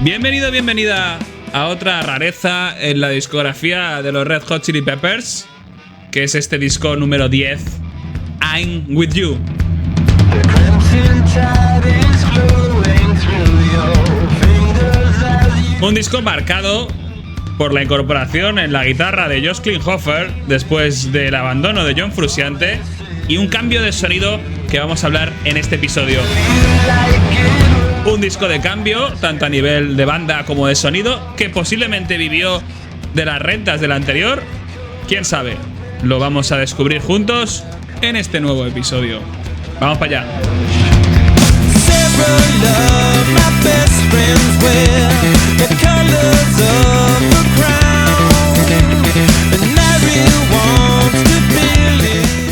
Bienvenido, bienvenida a otra rareza en la discografía de los Red Hot Chili Peppers, que es este disco número 10, I'm With You. Un disco marcado por la incorporación en la guitarra de Josh Klinghoffer después del abandono de John Frusciante y un cambio de sonido que vamos a hablar en este episodio. Un disco de cambio, tanto a nivel de banda como de sonido, que posiblemente vivió de las rentas del anterior. ¿Quién sabe? Lo vamos a descubrir juntos en este nuevo episodio. ¡Vamos para allá!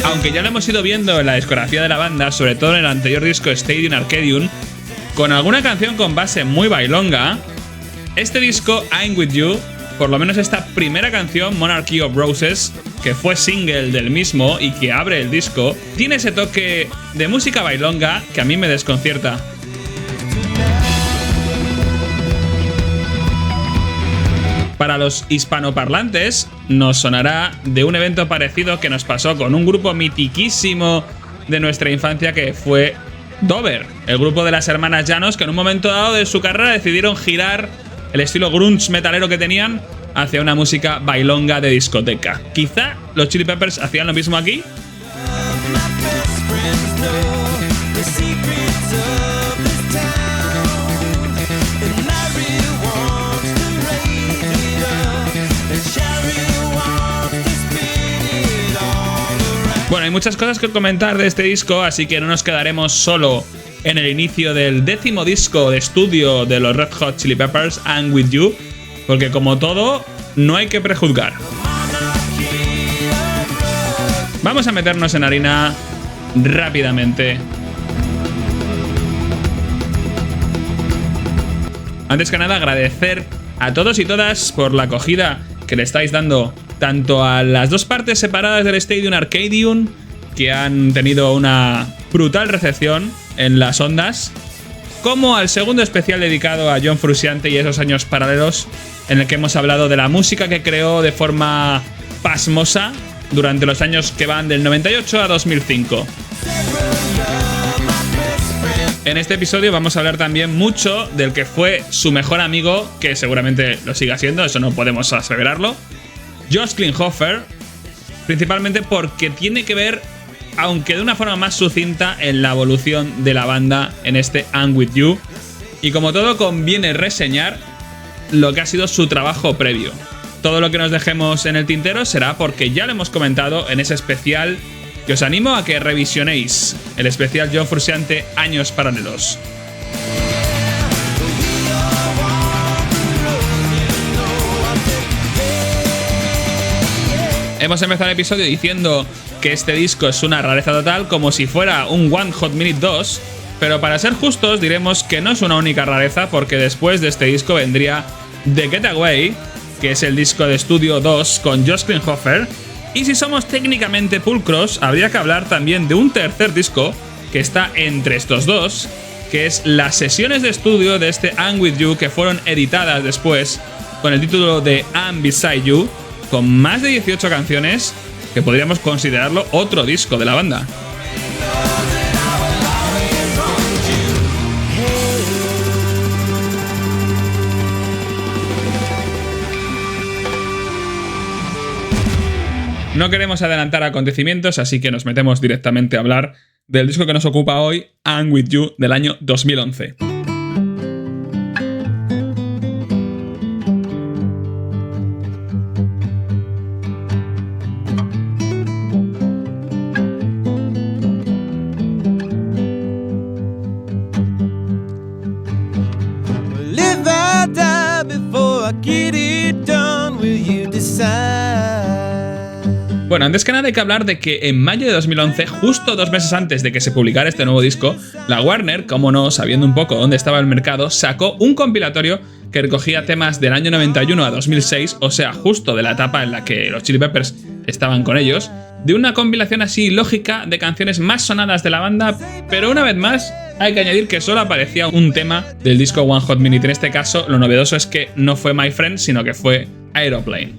Aunque ya lo hemos ido viendo en la discografía de la banda, sobre todo en el anterior disco Stadium Arcadium, con alguna canción con base muy bailonga, este disco I'm With You, por lo menos esta primera canción, Monarchy of Roses, que fue single del mismo y que abre el disco, tiene ese toque de música bailonga que a mí me desconcierta. Para los hispanoparlantes nos sonará de un evento parecido que nos pasó con un grupo mitiquísimo de nuestra infancia que fue Dover, el grupo de las hermanas Llanos, que en un momento dado de su carrera decidieron girar el estilo grunge metalero que tenían hacia una música bailonga de discoteca. Quizá los Chili Peppers hacían lo mismo aquí. Bueno, hay muchas cosas que comentar de este disco, así que no nos quedaremos solo en el inicio del 10º disco de estudio de los Red Hot Chili Peppers, I'm With You, porque como todo, no hay que prejuzgar. Vamos a meternos en harina rápidamente. Antes que nada, agradecer a todos y todas por la acogida que le estáis dando tanto a las dos partes separadas del Stadium Arcadium, que han tenido una brutal recepción en las ondas, como al segundo especial dedicado a John Frusciante y esos años paralelos, en el que hemos hablado de la música que creó de forma pasmosa durante los años que van del 98 a 2005. En este episodio vamos a hablar también mucho del que fue su mejor amigo, que seguramente lo siga siendo, eso no podemos aseverarlo, Josh Klinghoffer, principalmente porque tiene que ver, aunque de una forma más sucinta, en la evolución de la banda en este I'm With You. Y como todo, conviene reseñar lo que ha sido su trabajo previo. Todo lo que nos dejemos en el tintero será porque ya lo hemos comentado en ese especial que os animo a que revisionéis, el especial John Frusciante Años Paralelos. Hemos empezado el episodio diciendo que este disco es una rareza total, como si fuera un One Hot Minute 2, pero para ser justos diremos que no es una única rareza, porque después de este disco vendría The Getaway, que es el disco de estudio 2 con Josh Klinghoffer, y si somos técnicamente pulcros, habría que hablar también de un tercer disco que está entre estos dos, que es las sesiones de estudio de este I'm With You, que fueron editadas después con el título de I'm Beside You, con más de 18 canciones, que podríamos considerarlo otro disco de la banda. No queremos adelantar acontecimientos, así que nos metemos directamente a hablar del disco que nos ocupa hoy, I'm With You, del año 2011. Bueno, antes que nada hay que hablar de que en mayo de 2011, justo 2 meses antes de que se publicara este nuevo disco, la Warner, como no, sabiendo un poco dónde estaba el mercado, sacó un compilatorio que recogía temas del año 91 a 2006, o sea, justo de la etapa en la que los Chili Peppers estaban con ellos, de una compilación así lógica de canciones más sonadas de la banda, pero una vez más Hay que añadir que solo aparecía un tema del disco One Hot Minute. En este caso, lo novedoso es que no fue My Friend, sino que fue Aeroplane.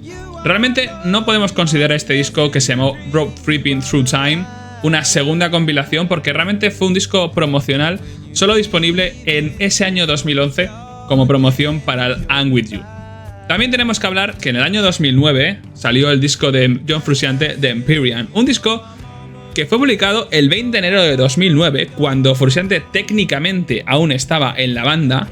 Realmente no podemos considerar este disco, que se llamó Road Tripping Through Time, una segunda compilación, porque realmente fue un disco promocional solo disponible en ese año 2011 como promoción para el I'm With You. También tenemos que hablar que en el año 2009 salió el disco de John Frusciante, The Empyrean, un disco que fue publicado el 20 de enero de 2009, cuando Frusciante técnicamente aún estaba en la banda,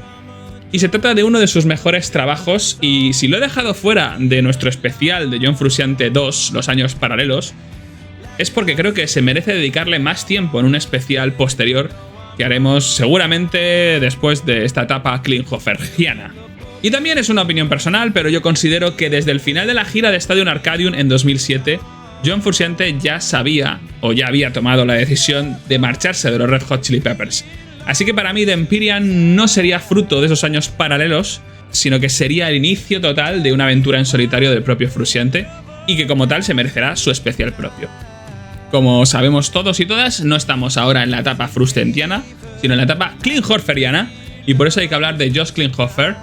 y se trata de uno de sus mejores trabajos. Y si lo he dejado fuera de nuestro especial de John Frusciante 2, Los años paralelos, es porque creo que se merece dedicarle más tiempo en un especial posterior que haremos seguramente después de esta etapa klinghoferiana. Y también es una opinión personal, pero yo considero que desde el final de la gira de Stadium Arcadium en 2007, John Frusciante ya sabía o ya había tomado la decisión de marcharse de los Red Hot Chili Peppers. Así que para mí The Empyrean no sería fruto de esos años paralelos, sino que sería el inicio total de una aventura en solitario del propio Frusciante, y que como tal se merecerá su especial propio. Como sabemos todos y todas, no estamos ahora en la etapa frusciantiana, sino en la etapa klinghoferiana, y por eso hay que hablar de Josh Klinghoffer,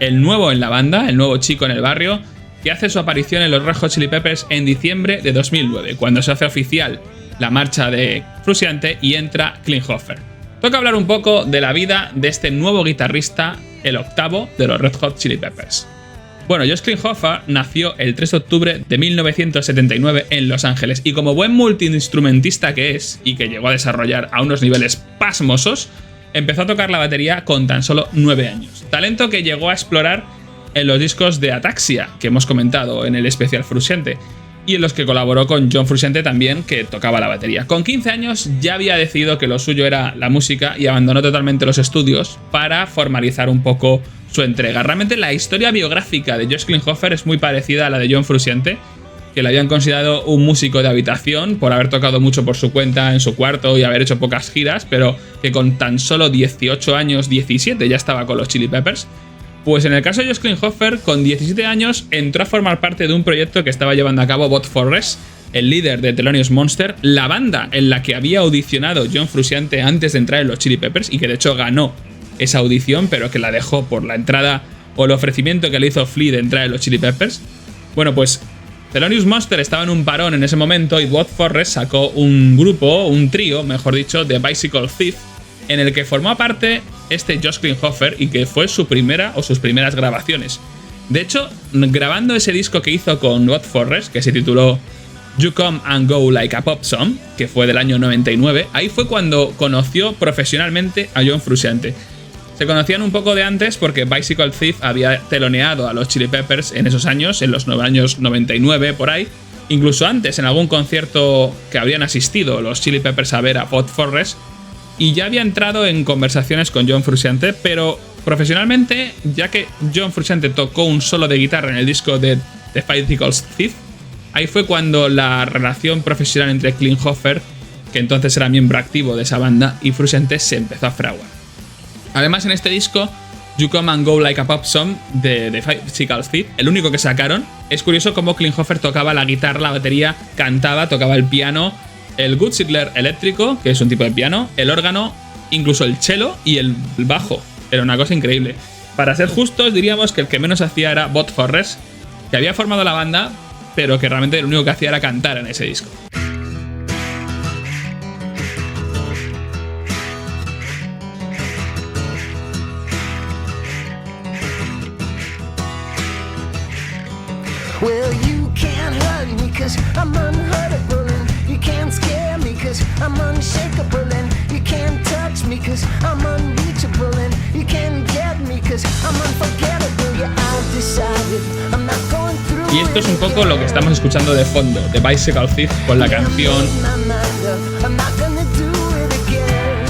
el nuevo en la banda, el nuevo chico en el barrio, que hace su aparición en los Red Hot Chili Peppers en diciembre de 2009, cuando se hace oficial la marcha de Frusciante y entra Klinghoffer. Toca hablar un poco de la vida de este nuevo guitarrista, el octavo de los Red Hot Chili Peppers. Bueno, Josh Klinghoffer nació el 3 de octubre de 1979 en Los Ángeles, y como buen multiinstrumentista que es, y que llegó a desarrollar a unos niveles pasmosos, empezó a tocar la batería con tan solo 9 años. Talento que llegó a explorar en los discos de Ataxia, que hemos comentado en el especial Frusciante, y en los que colaboró con John Frusciante también, que tocaba la batería. Con 15 años ya había decidido que lo suyo era la música y abandonó totalmente los estudios para formalizar un poco su entrega. Realmente la historia biográfica de Josh Klinghoffer es muy parecida a la de John Frusciante, que le habían considerado un músico de habitación por haber tocado mucho por su cuenta en su cuarto y haber hecho pocas giras, pero que con tan solo 18 años, 17 ya estaba con los Chili Peppers. Pues en el caso de Josh Klinghoffer, con 17 años entró a formar parte de un proyecto que estaba llevando a cabo Bob Forrest, el líder de Thelonious Monster, la banda en la que había audicionado John Frusciante antes de entrar en los Chili Peppers, y que de hecho ganó esa audición, pero que la dejó por la entrada o el ofrecimiento que le hizo Flea de entrar en los Chili Peppers. Bueno, pues Thelonious Monster estaba en un parón en ese momento, y Bob Forrest sacó un grupo, un trío, mejor dicho, de Bicycle Thief, en el que formó parte este Josh Klinghoffer, y que fue su primera o sus primeras grabaciones. De hecho, grabando ese disco que hizo con Bob Forrest, que se tituló You Come and Go Like a Pop Song, que fue del año 99, ahí fue cuando conoció profesionalmente a John Frusciante. Se conocían un poco de antes porque Bicycle Thief había teloneado a los Chili Peppers en esos años, en los años 99 por ahí. Incluso antes, en algún concierto que habrían asistido los Chili Peppers a ver a Bob Forrest, y ya había entrado en conversaciones con John Frusciante, pero profesionalmente, ya que John Frusciante tocó un solo de guitarra en el disco de The Bicycle Thief, ahí fue cuando la relación profesional entre Klinghoffer, que entonces era miembro activo de esa banda, y Frusciante se empezó a fraguar. Además, en este disco, You Come and Go Like a Pop Song de The Bicycle Thief, el único que sacaron, es curioso cómo Klinghoffer tocaba la guitarra, la batería, cantaba, tocaba el piano, el Gutzidler eléctrico, que es un tipo de piano, el órgano, incluso el cello y el bajo. Era una cosa increíble. Para ser justos, diríamos que el que menos hacía era Bob Forrest, que había formado la banda, pero que realmente lo único que hacía era cantar en ese disco. Well, you can't hurt me 'cause I'm unhurtable, and you can't scare me 'cause I'm unshakable, and you can't touch me 'cause I'm unreachable, and you can't get me 'cause I'm unforgettable. Yeah, I've decided I'm not going through. Y esto es un poco lo que estamos escuchando de fondo, de Bicycle Thief, con la canción I'm not gonna do it again.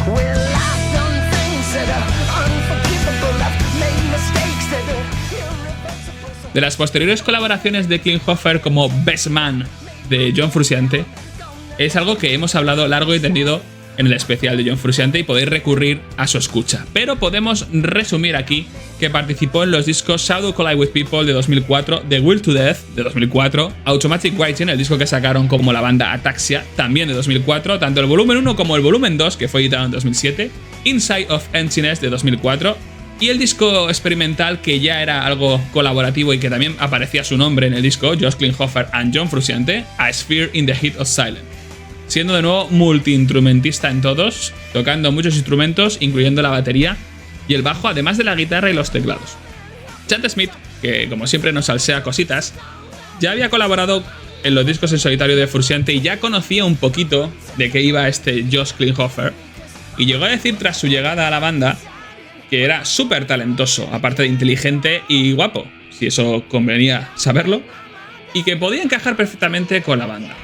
Well, I've done things that are unforgivable. I've made mistakes that are irreversible. de las posteriores colaboraciones de Klinghoffer como Best Man de John Frusciante. Es algo que hemos hablado largo y tendido en el especial de John Frusciante y podéis recurrir a su escucha. Pero podemos resumir aquí que participó en los discos Shadow Collide with People de 2004, The Will to Death de 2004, Automatic Writing, el disco que sacaron como la banda Ataxia, también de 2004, tanto el volumen 1 como el volumen 2, que fue editado en 2007, Inside of Emptiness de 2004, y el disco experimental que ya era algo colaborativo y que también aparecía su nombre en el disco, Josh Klinghoffer and John Frusciante, A Sphere in the Heat of Silence. Siendo de nuevo multiinstrumentista en todos, tocando muchos instrumentos, incluyendo la batería y el bajo, además de la guitarra y los teclados. Chad Smith, que como siempre nos salsea cositas, ya había colaborado en los discos en solitario de Frusciante y ya conocía un poquito de qué iba este Josh Klinghoffer, y llegó a decir tras su llegada a la banda que era súper talentoso, aparte de inteligente y guapo, si eso convenía saberlo, y que podía encajar perfectamente con la banda.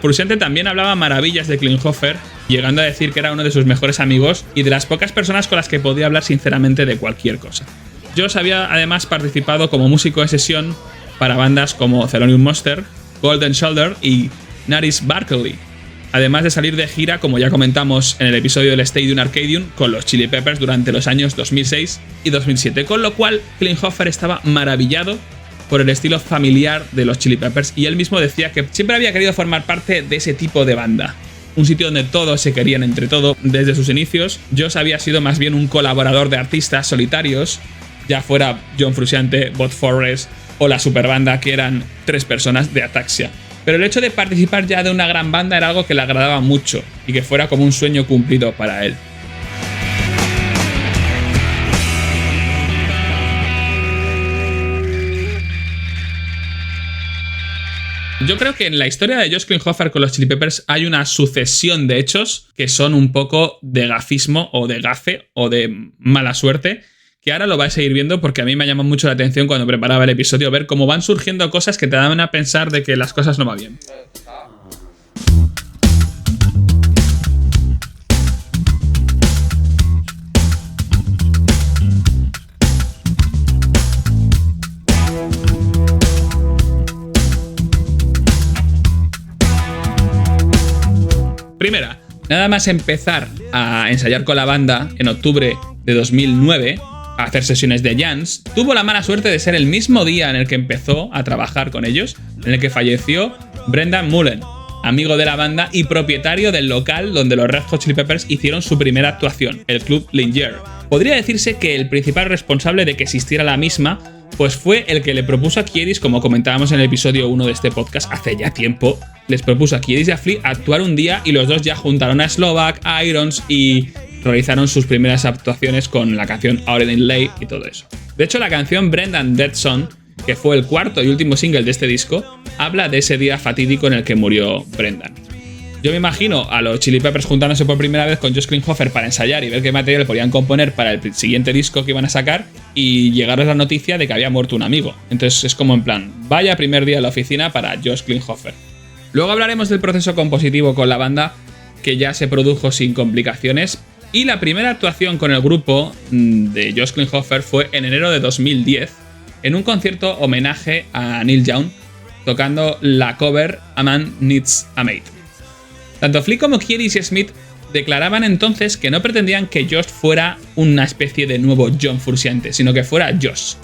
Frusciante también hablaba maravillas de Klinghoffer, llegando a decir que era uno de sus mejores amigos y de las pocas personas con las que podía hablar sinceramente de cualquier cosa. Josh había además participado como músico de sesión para bandas como Thelonious Monster, Golden Shoulder y Naris Barkley, además de salir de gira, como ya comentamos en el episodio del Stadium Arcadium, con los Chili Peppers durante los años 2006 y 2007, con lo cual Klinghoffer estaba maravillado por el estilo familiar de los Chili Peppers, y él mismo decía que siempre había querido formar parte de ese tipo de banda. Un sitio donde todos se querían entre todos desde sus inicios. Josh había sido más bien un colaborador de artistas solitarios, ya fuera John Frusciante, Bob Forrest o la superbanda, que eran 3 personas de Ataxia. Pero el hecho de participar ya de una gran banda era algo que le agradaba mucho y que fuera como un sueño cumplido para él. Yo creo que en la historia de Josh Klinghoffer con los Chili Peppers hay una sucesión de hechos que son un poco de gafismo o de gafe o de mala suerte, que ahora lo vais a ir viendo porque a mí me ha llamado mucho la atención cuando preparaba el episodio ver cómo van surgiendo cosas que te dan a pensar de que las cosas no van bien. Primera, nada más empezar a ensayar con la banda en octubre de 2009, a hacer sesiones de jams, tuvo la mala suerte de ser el mismo día en el que empezó a trabajar con ellos, en el que falleció Brendan Mullen, amigo de la banda y propietario del local donde los Red Hot Chili Peppers hicieron su primera actuación, el Club Linger. Podría decirse que el principal responsable de que existiera la misma pues fue el que le propuso a Kiedis, como comentábamos en el episodio 1 de este podcast hace ya tiempo, les propuso a Kiedis y a Flea actuar un día y los dos ya juntaron a Slovak, a Irons y realizaron sus primeras actuaciones con la canción Out in Lay y todo eso. De hecho, la canción Brendan Dead Son, que fue el cuarto y último single de este disco, habla de ese día fatídico en el que murió Brendan. Yo me imagino a los Chili Peppers juntándose por primera vez con Josh Klinghoffer para ensayar y ver qué material podían componer para el siguiente disco que iban a sacar y llegaros la noticia de que había muerto un amigo. Entonces es como en plan, vaya primer día en la oficina para Josh Klinghoffer. Luego hablaremos del proceso compositivo con la banda, que ya se produjo sin complicaciones, y la primera actuación con el grupo de Josh Klinghoffer fue en enero de 2010, en un concierto homenaje a Neil Young, tocando la cover A Man Needs a Mate. Tanto Flea como Kiedis y Smith declaraban entonces que no pretendían que Josh fuera una especie de nuevo John Frusciante, sino que fuera Josh.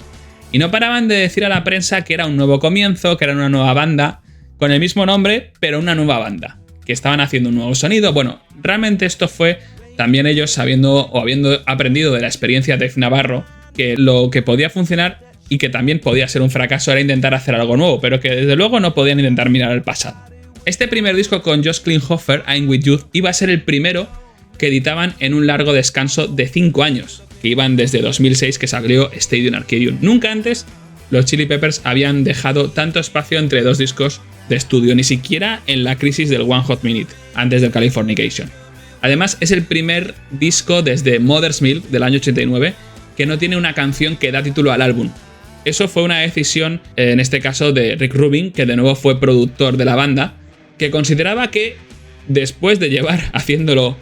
Y no paraban de decir a la prensa que era un nuevo comienzo, que era una nueva banda, con el mismo nombre, pero una nueva banda, que estaban haciendo un nuevo sonido. Bueno, realmente esto fue también ellos sabiendo o habiendo aprendido de la experiencia de Dave Navarro, que lo que podía funcionar y que también podía ser un fracaso era intentar hacer algo nuevo, pero que desde luego no podían intentar mirar al pasado. Este primer disco con Josh Klinghoffer, I'm With You, iba a ser el primero que editaban en un largo descanso de 5 años, que iban desde 2006 que salió Stadium Arcadium. Nunca antes los Chili Peppers habían dejado tanto espacio entre dos discos de estudio, ni siquiera en la crisis del One Hot Minute, antes del Californication. Además, es el primer disco desde Mother's Milk del año 89 que no tiene una canción que da título al álbum. Eso fue una decisión, en este caso, de Rick Rubin, que de nuevo fue productor de la banda, que consideraba que después de llevar haciendo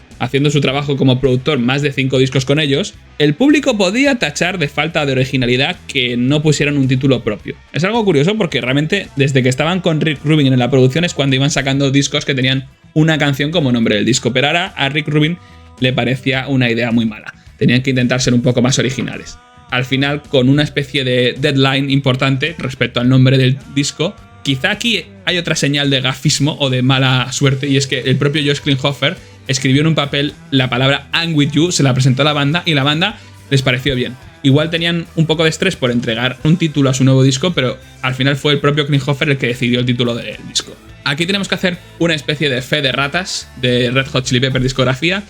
su trabajo como productor más de 5 discos con ellos, el público podía tachar de falta de originalidad que no pusieran un título propio. Es algo curioso porque realmente desde que estaban con Rick Rubin en la producción es cuando iban sacando discos que tenían una canción como nombre del disco, pero ahora a Rick Rubin le parecía una idea muy mala. Tenían que intentar ser un poco más originales. Al final, con una especie de deadline importante respecto al nombre del disco, quizá aquí hay otra señal de gafismo o de mala suerte, y es que el propio Josh Klinghoffer escribió en un papel la palabra I'm with you, se la presentó a la banda y la banda les pareció bien. Igual tenían un poco de estrés por entregar un título a su nuevo disco, pero al final fue el propio Klinghoffer el que decidió el título del disco. Aquí tenemos que hacer una especie de fe de ratas de Red Hot Chili Peppers discografía,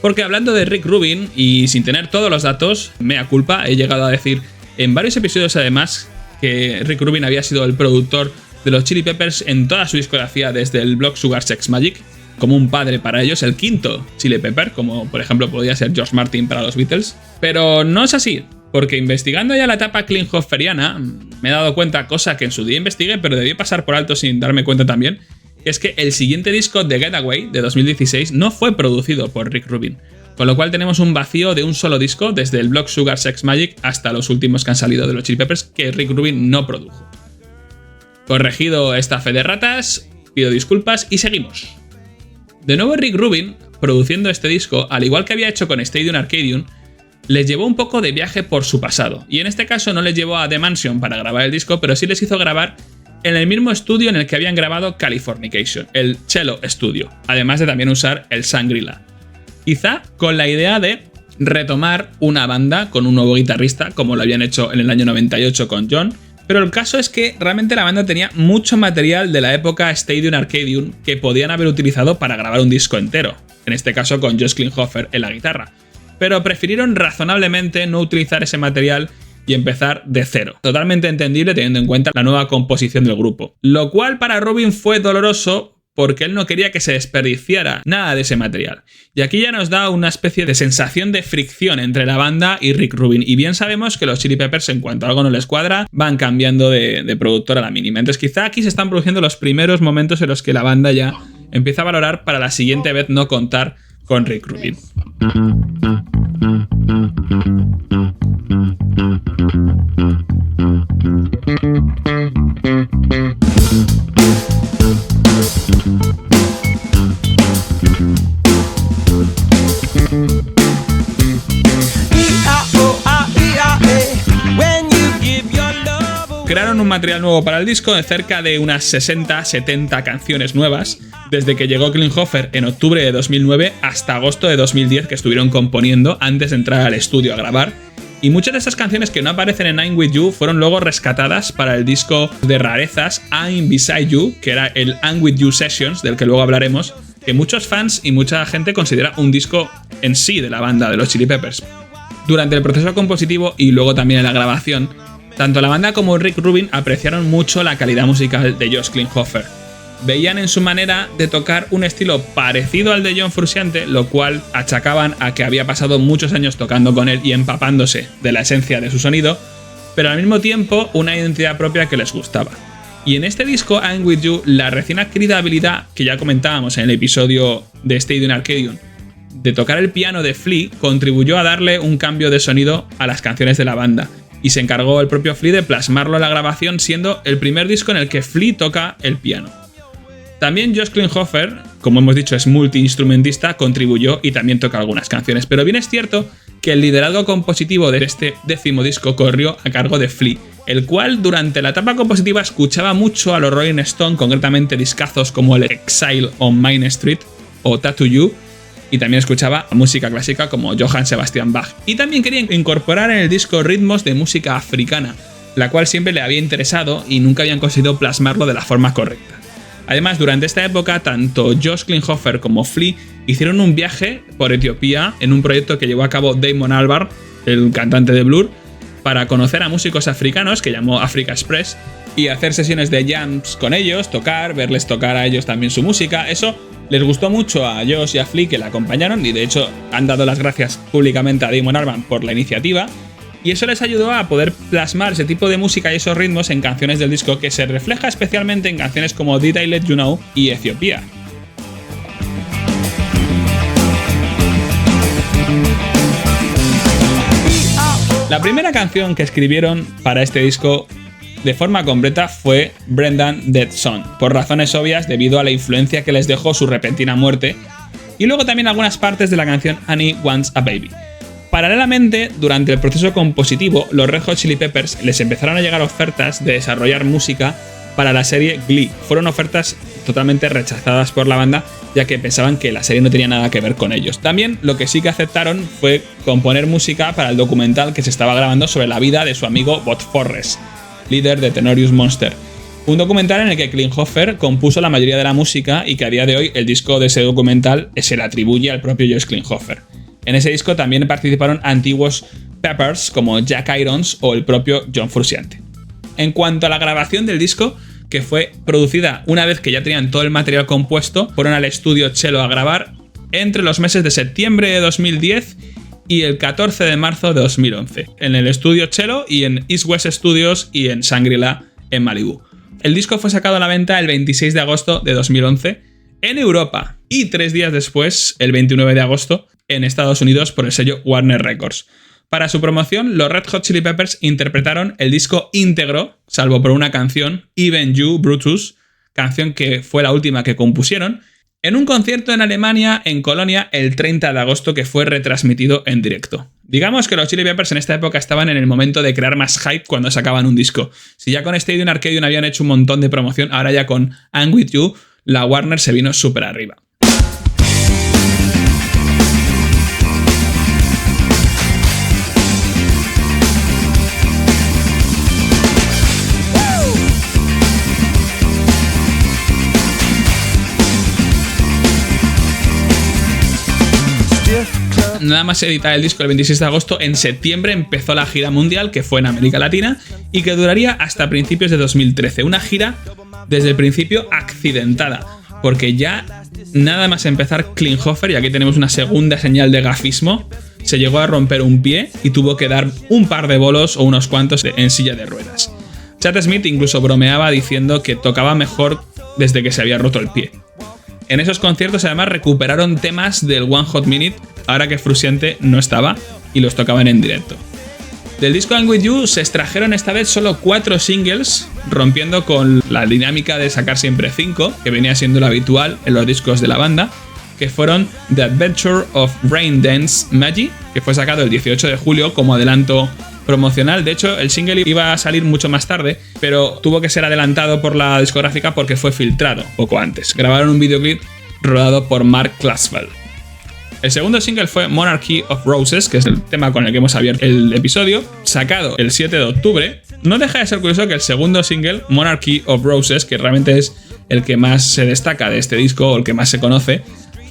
porque hablando de Rick Rubin y sin tener todos los datos, mea culpa, he llegado a decir en varios episodios además que Rick Rubin había sido el productor de los Chili Peppers en toda su discografía desde el blog Sugar Sex Magic, como un padre para ellos, el quinto Chili Pepper, como por ejemplo podría ser George Martin para los Beatles. Pero no es así, porque investigando ya la etapa Klinghoferiana me he dado cuenta, cosa que en su día investigué pero debí pasar por alto sin darme cuenta también, que es que el siguiente disco, The Getaway, de 2016, no fue producido por Rick Rubin, con lo cual tenemos un vacío de un solo disco desde el blog Sugar Sex Magic hasta los últimos que han salido de los Chili Peppers que Rick Rubin no produjo. Corregido esta fe de ratas, pido disculpas y seguimos. De nuevo Rick Rubin, produciendo este disco, al igual que había hecho con Stadium Arcadium, les llevó un poco de viaje por su pasado, y en este caso no les llevó a The Mansion para grabar el disco, pero sí les hizo grabar en el mismo estudio en el que habían grabado Californication, el Cello Studio, además de también usar el Shangri-La. Quizá con la idea de retomar una banda con un nuevo guitarrista, como lo habían hecho en el año 98 con John, pero el caso es que realmente la banda tenía mucho material de la época Stadium Arcadium que podían haber utilizado para grabar un disco entero, en este caso con Josh Klinghoffer en la guitarra, pero prefirieron razonablemente no utilizar ese material y empezar de cero. Totalmente entendible teniendo en cuenta la nueva composición del grupo. Lo cual para Rubin fue doloroso porque él no quería que se desperdiciara nada de ese material. Y aquí ya nos da una especie de sensación de fricción entre la banda y Rick Rubin. Y bien sabemos que los Chili Peppers, en cuanto a algo no les cuadra, van cambiando de productor a la mínima. Entonces quizá aquí se están produciendo los primeros momentos en los que la banda ya empieza a valorar para la siguiente vez no contar con Rick Rubin. Crearon un material nuevo para el disco de cerca de unas 60-70 canciones nuevas, desde que llegó Klinghoffer en octubre de 2009 hasta agosto de 2010 que estuvieron componiendo antes de entrar al estudio a grabar, y muchas de esas canciones que no aparecen en I'm With You fueron luego rescatadas para el disco de rarezas I'm Beside You, que era el I'm With You Sessions, del que luego hablaremos, que muchos fans y mucha gente considera un disco en sí de la banda de los Chili Peppers. Durante el proceso compositivo y luego también en la grabación, tanto la banda como Rick Rubin apreciaron mucho la calidad musical de Josh Klinghoffer. Veían en su manera de tocar un estilo parecido al de John Frusciante, lo cual achacaban a que había pasado muchos años tocando con él y empapándose de la esencia de su sonido, pero al mismo tiempo una identidad propia que les gustaba. Y en este disco, I'm With You, la recién adquirida habilidad que ya comentábamos en el episodio de Stadium Arcadium, de tocar el piano de Flea, contribuyó a darle un cambio de sonido a las canciones de la banda, y se encargó el propio Flea de plasmarlo en la grabación, siendo el primer disco en el que Flea toca el piano. También Josh Klinghoffer, como hemos dicho es multiinstrumentista, contribuyó y también toca algunas canciones, pero bien es cierto que el liderazgo compositivo de este 10º disco corrió a cargo de Flea, el cual durante la etapa compositiva escuchaba mucho a los Rolling Stone, concretamente discazos como el Exile on Main Street o Tattoo You, y también escuchaba música clásica como Johann Sebastian Bach. Y también quería incorporar en el disco ritmos de música africana, la cual siempre le había interesado y nunca habían conseguido plasmarlo de la forma correcta. Además, durante esta época, tanto Josh Klinghoffer como Flea hicieron un viaje por Etiopía en un proyecto que llevó a cabo Damon Albarn, el cantante de Blur, para conocer a músicos africanos que llamó Africa Express y hacer sesiones de jams con ellos, verles tocar a ellos también su música. Eso les gustó mucho a Josh y a Flea, que la acompañaron, y de hecho han dado las gracias públicamente a Damon Albarn por la iniciativa, y eso les ayudó a poder plasmar ese tipo de música y esos ritmos en canciones del disco, que se refleja especialmente en canciones como Did I Let You Know y Ethiopia. La primera canción que escribieron para este disco de forma completa fue Brendan Deadson, por razones obvias debido a la influencia que les dejó su repentina muerte, y luego también algunas partes de la canción Annie Wants a Baby. Paralelamente, durante el proceso compositivo, los Red Hot Chili Peppers les empezaron a llegar ofertas de desarrollar música para la serie Glee. Fueron ofertas totalmente rechazadas por la banda, ya que pensaban que la serie no tenía nada que ver con ellos. También lo que sí que aceptaron fue componer música para el documental que se estaba grabando sobre la vida de su amigo Bot Forrest, líder de Tenacious Monster. Un documental en el que Klinghoffer compuso la mayoría de la música y que a día de hoy el disco de ese documental se le atribuye al propio Josh Klinghoffer. En ese disco también participaron antiguos Peppers como Jack Irons o el propio John Frusciante. En cuanto a la grabación del disco, que fue producida una vez que ya tenían todo el material compuesto, fueron al estudio Cello a grabar entre los meses de septiembre de 2010 y el 14 de marzo de 2011, en el estudio Cello y en East West Studios y en Shangri-La en Malibú. El disco fue sacado a la venta el 26 de agosto de 2011 en Europa y 3 días después, el 29 de agosto, en Estados Unidos por el sello Warner Records. Para su promoción, los Red Hot Chili Peppers interpretaron el disco íntegro, salvo por una canción, Even You, Brutus, canción que fue la última que compusieron, en un concierto en Alemania, en Colonia, el 30 de agosto, que fue retransmitido en directo. Digamos que los Chili Peppers en esta época estaban en el momento de crear más hype cuando sacaban un disco. Si ya con Stadium Arcadium habían hecho un montón de promoción, ahora ya con I'm With You, la Warner se vino súper arriba. Nada más editar el disco el 26 de agosto, en septiembre empezó la gira mundial, que fue en América Latina y que duraría hasta principios de 2013. Una gira desde el principio accidentada, porque ya nada más empezar Klinghoffer, y aquí tenemos una segunda señal de gafismo, se llegó a romper un pie y tuvo que dar un par de bolos o unos cuantos en silla de ruedas. Chad Smith incluso bromeaba diciendo que tocaba mejor desde que se había roto el pie. En esos conciertos además recuperaron temas del One Hot Minute, ahora que Frusciante no estaba, y los tocaban en directo. Del disco I'm With You se extrajeron esta vez solo 4 singles, rompiendo con la dinámica de sacar siempre 5, que venía siendo lo habitual en los discos de la banda, que fueron The Adventure of Rain Dance Magic, que fue sacado el 18 de julio como adelanto promocional. De hecho, el single iba a salir mucho más tarde, pero tuvo que ser adelantado por la discográfica porque fue filtrado poco antes. Grabaron un videoclip rodado por Mark Klasfeld. El segundo single fue Monarchy of Roses, que es el tema con el que hemos abierto el episodio, sacado el 7 de octubre. No deja de ser curioso que el segundo single, Monarchy of Roses, que realmente es el que más se destaca de este disco o el que más se conoce,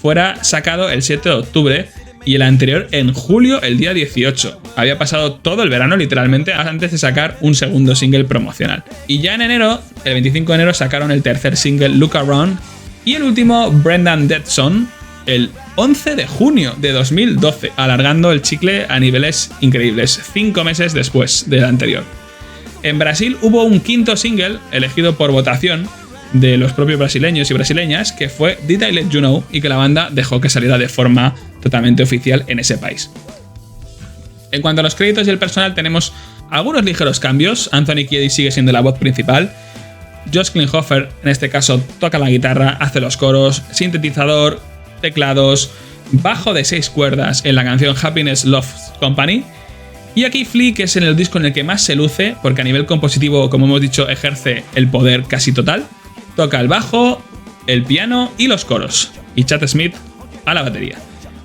fuera sacado el 7 de octubre y el anterior en julio, el día 18. Había pasado todo el verano literalmente antes de sacar un segundo single promocional. Y ya en enero, el 25 de enero, sacaron el tercer single Look Around y el último Brendan Deadson el 11 de junio de 2012, alargando el chicle a niveles increíbles, 5 meses después del anterior. En Brasil hubo un quinto single elegido por votación de los propios brasileños y brasileñas, que fue Did I Let You Know, y que la banda dejó que saliera de forma totalmente oficial en ese país. En cuanto a los créditos y el personal, tenemos algunos ligeros cambios. Anthony Kiedis sigue siendo la voz principal. Josh Klinghoffer, en este caso, toca la guitarra, hace los coros, sintetizador, teclados, bajo de 6 cuerdas en la canción Happiness Love Company. Y aquí Flea, que es en el disco en el que más se luce, porque a nivel compositivo, como hemos dicho, ejerce el poder casi total, toca el bajo, el piano y los coros. Y Chad Smith a la batería.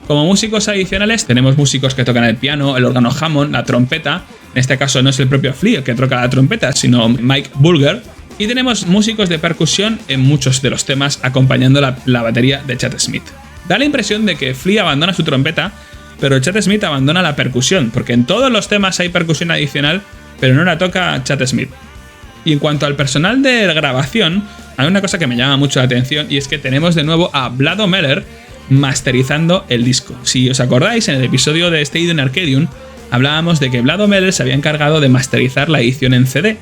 Como músicos adicionales tenemos músicos que tocan el piano, el órgano Hammond, la trompeta. En este caso no es el propio Flea el que toca la trompeta, sino Mike Bulger. Y tenemos músicos de percusión en muchos de los temas acompañando la batería de Chad Smith. Da la impresión de que Flea abandona su trompeta, pero Chad Smith abandona la percusión, porque en todos los temas hay percusión adicional, pero no la toca Chad Smith. Y en cuanto al personal de grabación, hay una cosa que me llama mucho la atención, y es que tenemos de nuevo a Vlado Meller masterizando el disco. Si os acordáis, en el episodio de Stadium Arcadium hablábamos de que Vlado Meller se había encargado de masterizar la edición en CD,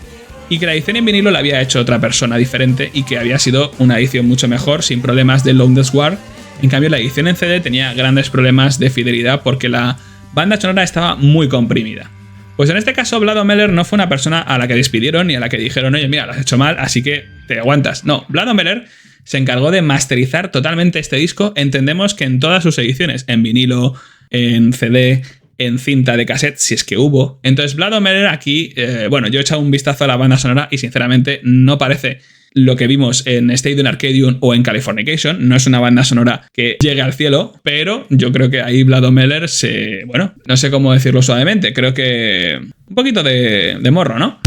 y que la edición en vinilo la había hecho otra persona diferente, y que había sido una edición mucho mejor, sin problemas de Longest War. En cambio, la edición en CD tenía grandes problemas de fidelidad porque la banda sonora estaba muy comprimida. Pues en este caso Vlado Meller no fue una persona a la que despidieron ni a la que dijeron, oye, mira, lo has hecho mal, así que te aguantas. No, Vlado Meller se encargó de masterizar totalmente este disco. Entendemos que en todas sus ediciones, en vinilo, en CD, en cinta de cassette, si es que hubo. Entonces Vlado Meller aquí, yo he echado un vistazo a la banda sonora y sinceramente no parece lo que vimos en Stadium Arcadium o en Californication. No es una banda sonora que llegue al cielo, pero yo creo que ahí Vlado Meller no sé cómo decirlo suavemente, creo que un poquito de morro, ¿no?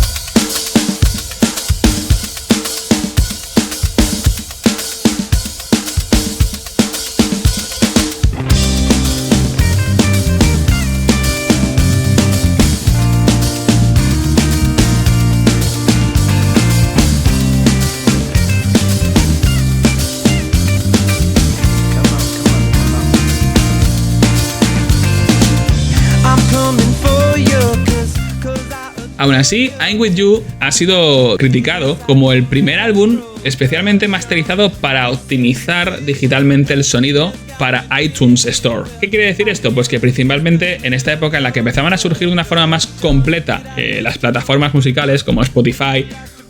Aún así, I'm With You ha sido criticado como el primer álbum especialmente masterizado para optimizar digitalmente el sonido para iTunes Store. ¿Qué quiere decir esto? Pues que principalmente en esta época en la que empezaban a surgir de una forma más completa las plataformas musicales como Spotify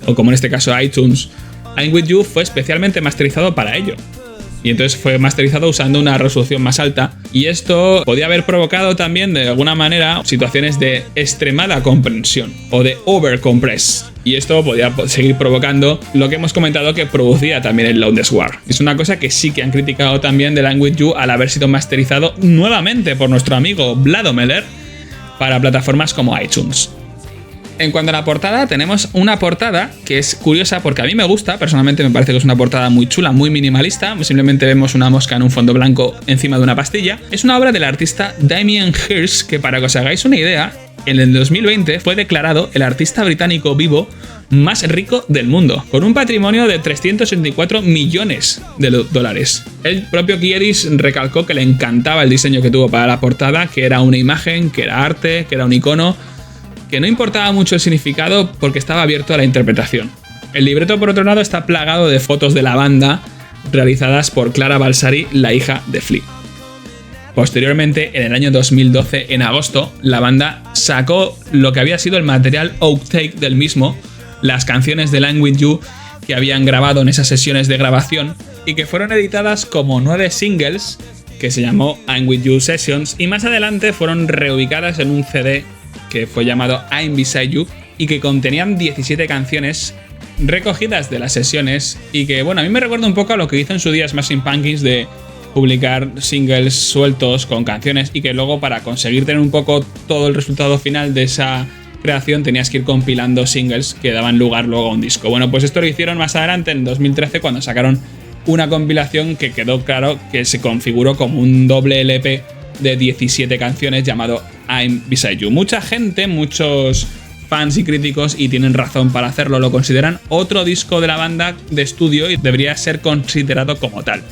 o como en este caso iTunes, I'm With You fue especialmente masterizado para ello. Y entonces fue masterizado usando una resolución más alta. Y esto podía haber provocado también, de alguna manera, situaciones de extremada compresión o de overcompress. Y esto podía seguir provocando lo que hemos comentado que producía también el Loudness War. Es una cosa que sí que han criticado también de I'm With You al haber sido masterizado nuevamente por nuestro amigo Vlado Meller para plataformas como iTunes. En cuanto a la portada, tenemos una portada que es curiosa porque a mí me gusta, personalmente me parece que es una portada muy chula, muy minimalista, simplemente vemos una mosca en un fondo blanco encima de una pastilla. Es una obra del artista Damien Hirst que, para que os hagáis una idea, en el 2020 fue declarado el artista británico vivo más rico del mundo, con un patrimonio de 364 millones de dólares. El propio Kiedis recalcó que le encantaba el diseño que tuvo para la portada, que era una imagen, que era arte, que era un icono, que no importaba mucho el significado porque estaba abierto a la interpretación. El libreto, por otro lado, está plagado de fotos de la banda realizadas por Clara Balsari, la hija de Flea. Posteriormente, en el año 2012, en agosto, la banda sacó lo que había sido el material outtake del mismo, las canciones de I'm With You que habían grabado en esas sesiones de grabación y que fueron editadas como 9 singles que se llamó I'm With You Sessions y más adelante fueron reubicadas en un CD que fue llamado I'm Beside You y que contenían 17 canciones recogidas de las sesiones y que, a mí me recuerda un poco a lo que hizo en su día Smashing Pumpkins de publicar singles sueltos con canciones y que luego para conseguir tener un poco todo el resultado final de esa creación tenías que ir compilando singles que daban lugar luego a un disco. Bueno, pues esto lo hicieron más adelante en 2013 cuando sacaron una compilación que quedó claro que se configuró como un doble LP de 17 canciones llamado I'm Beside You. Mucha gente, muchos fans y críticos, y tienen razón para hacerlo, lo consideran otro disco de la banda de estudio y debería ser considerado como tal.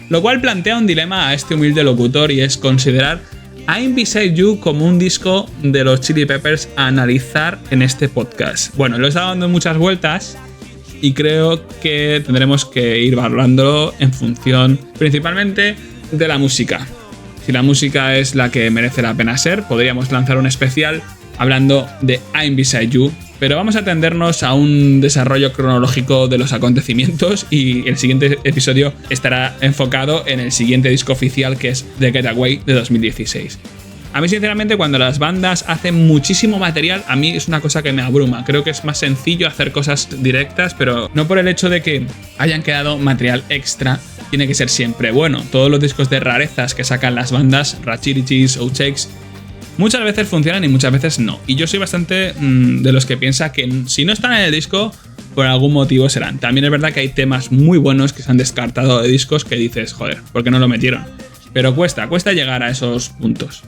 Lo cual plantea un dilema a este humilde locutor y es considerar I'm Beside You como un disco de los Chili Peppers a analizar en este podcast. Bueno, lo he estado dando muchas vueltas y creo que tendremos que ir valorándolo en función principalmente de la música. Si la música es la que merece la pena ser, podríamos lanzar un especial hablando de I'm Beside You, pero vamos a atendernos a un desarrollo cronológico de los acontecimientos y el siguiente episodio estará enfocado en el siguiente disco oficial, que es The Getaway de 2016. A mí, sinceramente, cuando las bandas hacen muchísimo material, a mí es una cosa que me abruma. Creo que es más sencillo hacer cosas directas, pero no por el hecho de que hayan quedado material extra tiene que ser siempre bueno. Todos los discos de rarezas que sacan las bandas, rarities, outtakes, muchas veces funcionan y muchas veces no. Y yo soy bastante de los que piensa que si no están en el disco, por algún motivo serán. También es verdad que hay temas muy buenos que se han descartado de discos que dices, joder, ¿por qué no lo metieron? Pero cuesta llegar a esos puntos.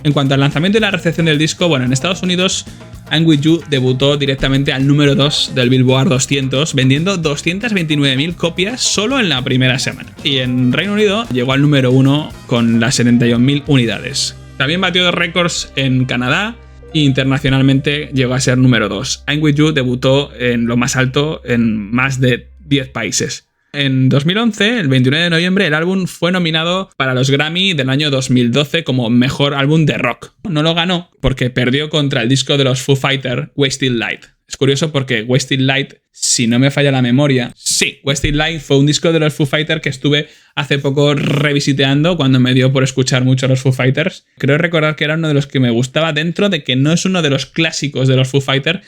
En cuanto al lanzamiento y la recepción del disco, en Estados Unidos, I'm With You debutó directamente al número 2 del Billboard 200, vendiendo 229.000 copias solo en la primera semana. Y en Reino Unido llegó al número 1 con las 71.000 unidades. También batió 2 récords en Canadá e internacionalmente llegó a ser número 2. I'm With You debutó en lo más alto en más de 10 países. En 2011, el 29 de noviembre, el álbum fue nominado para los Grammy del año 2012 como Mejor Álbum de Rock. No lo ganó porque perdió contra el disco de los Foo Fighters, Wasted Light. Es curioso porque Wasted Light, si no me falla la memoria... Sí, Wasted Light fue un disco de los Foo Fighters que estuve hace poco revisiteando cuando me dio por escuchar mucho a los Foo Fighters. Creo recordar que era uno de los que me gustaba dentro de que no es uno de los clásicos de los Foo Fighters.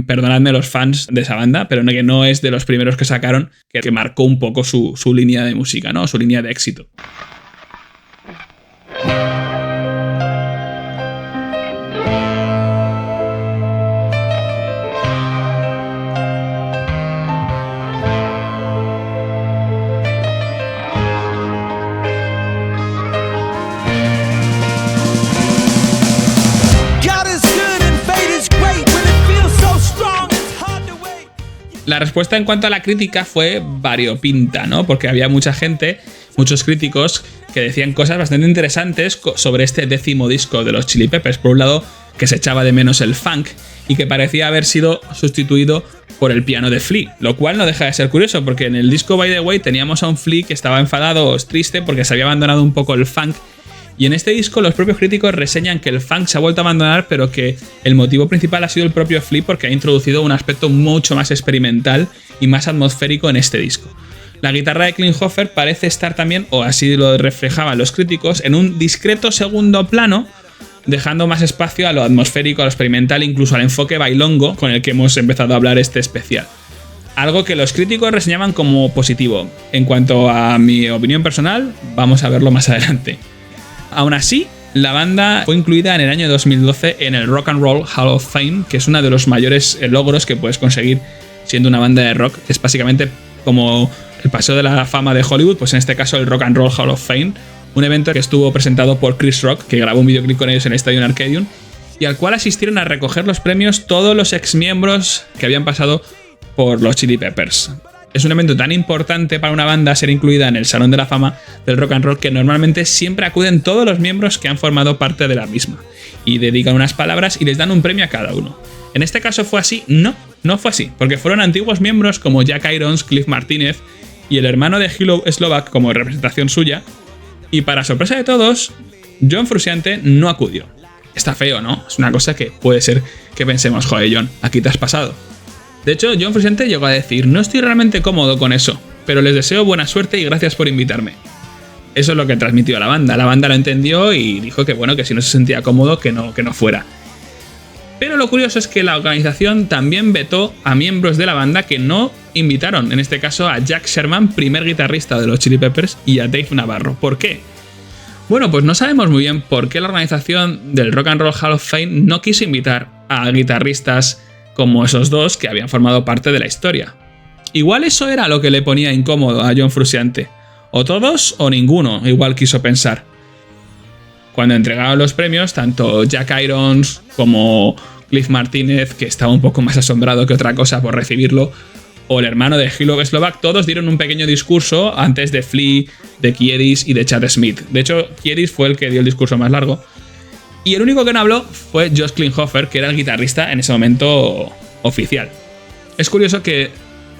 Perdonadme los fans de esa banda, pero que no es de los primeros que sacaron, que marcó un poco su línea de música, ¿no? Su línea de éxito. La respuesta en cuanto a la crítica fue variopinta, ¿no? Porque había mucha gente, muchos críticos, que decían cosas bastante interesantes sobre este 10º disco de los Chili Peppers. Por un lado, que se echaba de menos el funk y que parecía haber sido sustituido por el piano de Flea, lo cual no deja de ser curioso, porque en el disco By the Way teníamos a un Flea que estaba enfadado o triste porque se había abandonado un poco el funk. Y en este disco los propios críticos reseñan que el funk se ha vuelto a abandonar, pero que el motivo principal ha sido el propio Flea porque ha introducido un aspecto mucho más experimental y más atmosférico en este disco. La guitarra de Klinghoffer parece estar también, o así lo reflejaban los críticos, en un discreto segundo plano, dejando más espacio a lo atmosférico, a lo experimental, incluso al enfoque bailongo con el que hemos empezado a hablar este especial. Algo que los críticos reseñaban como positivo. En cuanto a mi opinión personal, vamos a verlo más adelante. Aún así, la banda fue incluida en el año 2012 en el Rock and Roll Hall of Fame, que es uno de los mayores logros que puedes conseguir siendo una banda de rock. Es básicamente como el paseo de la fama de Hollywood, pues en este caso el Rock and Roll Hall of Fame, un evento que estuvo presentado por Chris Rock, que grabó un videoclip con ellos en el Estadio Arcadium, y al cual asistieron a recoger los premios todos los exmiembros que habían pasado por los Chili Peppers. Es un evento tan importante para una banda ser incluida en el Salón de la Fama del Rock and Roll que normalmente siempre acuden todos los miembros que han formado parte de la misma y dedican unas palabras y les dan un premio a cada uno. ¿En este caso fue así? No fue así, porque fueron antiguos miembros como Jack Irons, Cliff Martínez y el hermano de Hilo Slovak como representación suya, y para sorpresa de todos, John Frusciante no acudió. Está feo, ¿no? Es una cosa que puede ser que pensemos, joder, John, aquí te has pasado. De hecho, John Frusciante llegó a decir: no estoy realmente cómodo con eso, pero les deseo buena suerte y gracias por invitarme. Eso es lo que transmitió la banda. La banda lo entendió y dijo que bueno, que si no se sentía cómodo, que no fuera. Pero lo curioso es que la organización también vetó a miembros de la banda que no invitaron, en este caso a Jack Sherman, primer guitarrista de los Chili Peppers, y a Dave Navarro. ¿Por qué? Bueno, pues no sabemos muy bien por qué la organización del Rock and Roll Hall of Fame no quiso invitar a guitarristas como esos dos que habían formado parte de la historia. Igual eso era lo que le ponía incómodo a John Frusciante. O todos o ninguno, igual quiso pensar. Cuando entregaron los premios, tanto Jack Irons como Cliff Martínez, que estaba un poco más asombrado que otra cosa por recibirlo, o el hermano de Hilo Slovak, todos dieron un pequeño discurso antes de Flea, de Kiedis y de Chad Smith. De hecho, Kiedis fue el que dio el discurso más largo. Y el único que no habló fue Josh Klinghoffer, que era el guitarrista en ese momento oficial. Es curioso que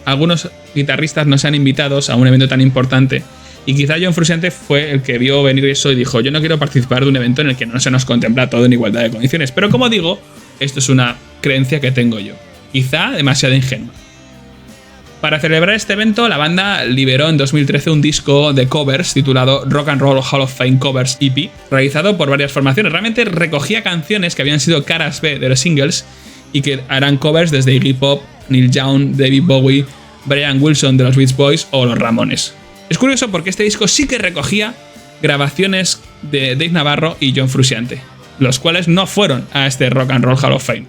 algunos guitarristas no sean invitados a un evento tan importante, y quizá John Frusciante fue el que vio venir eso y dijo: yo no quiero participar de un evento en el que no se nos contempla todo en igualdad de condiciones. Pero como digo, esto es una creencia que tengo yo, quizá demasiado ingenua. Para celebrar este evento, la banda liberó en 2013 un disco de covers titulado Rock and Roll Hall of Fame Covers EP, realizado por varias formaciones. Realmente recogía canciones que habían sido caras B de los singles y que eran covers desde Iggy Pop, Neil Young, David Bowie, Brian Wilson de los Beach Boys o los Ramones. Es curioso porque este disco sí que recogía grabaciones de Dave Navarro y John Frusciante, los cuales no fueron a este Rock and Roll Hall of Fame.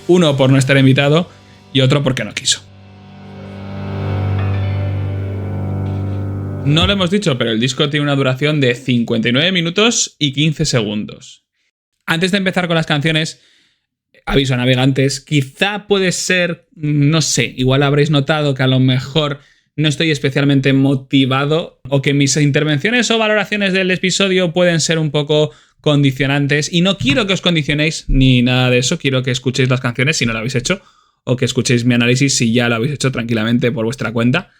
Uno por no estar invitado y otro porque no quiso. No lo hemos dicho, pero el disco tiene una duración de 59 minutos y 15 segundos. Antes de empezar con las canciones, aviso a navegantes, quizá puede ser, no sé, igual habréis notado que a lo mejor no estoy especialmente motivado o que mis intervenciones o valoraciones del episodio pueden ser un poco condicionantes, y no quiero que os condicionéis ni nada de eso. Quiero que escuchéis las canciones si no lo habéis hecho, o que escuchéis mi análisis si ya lo habéis hecho tranquilamente por vuestra cuenta.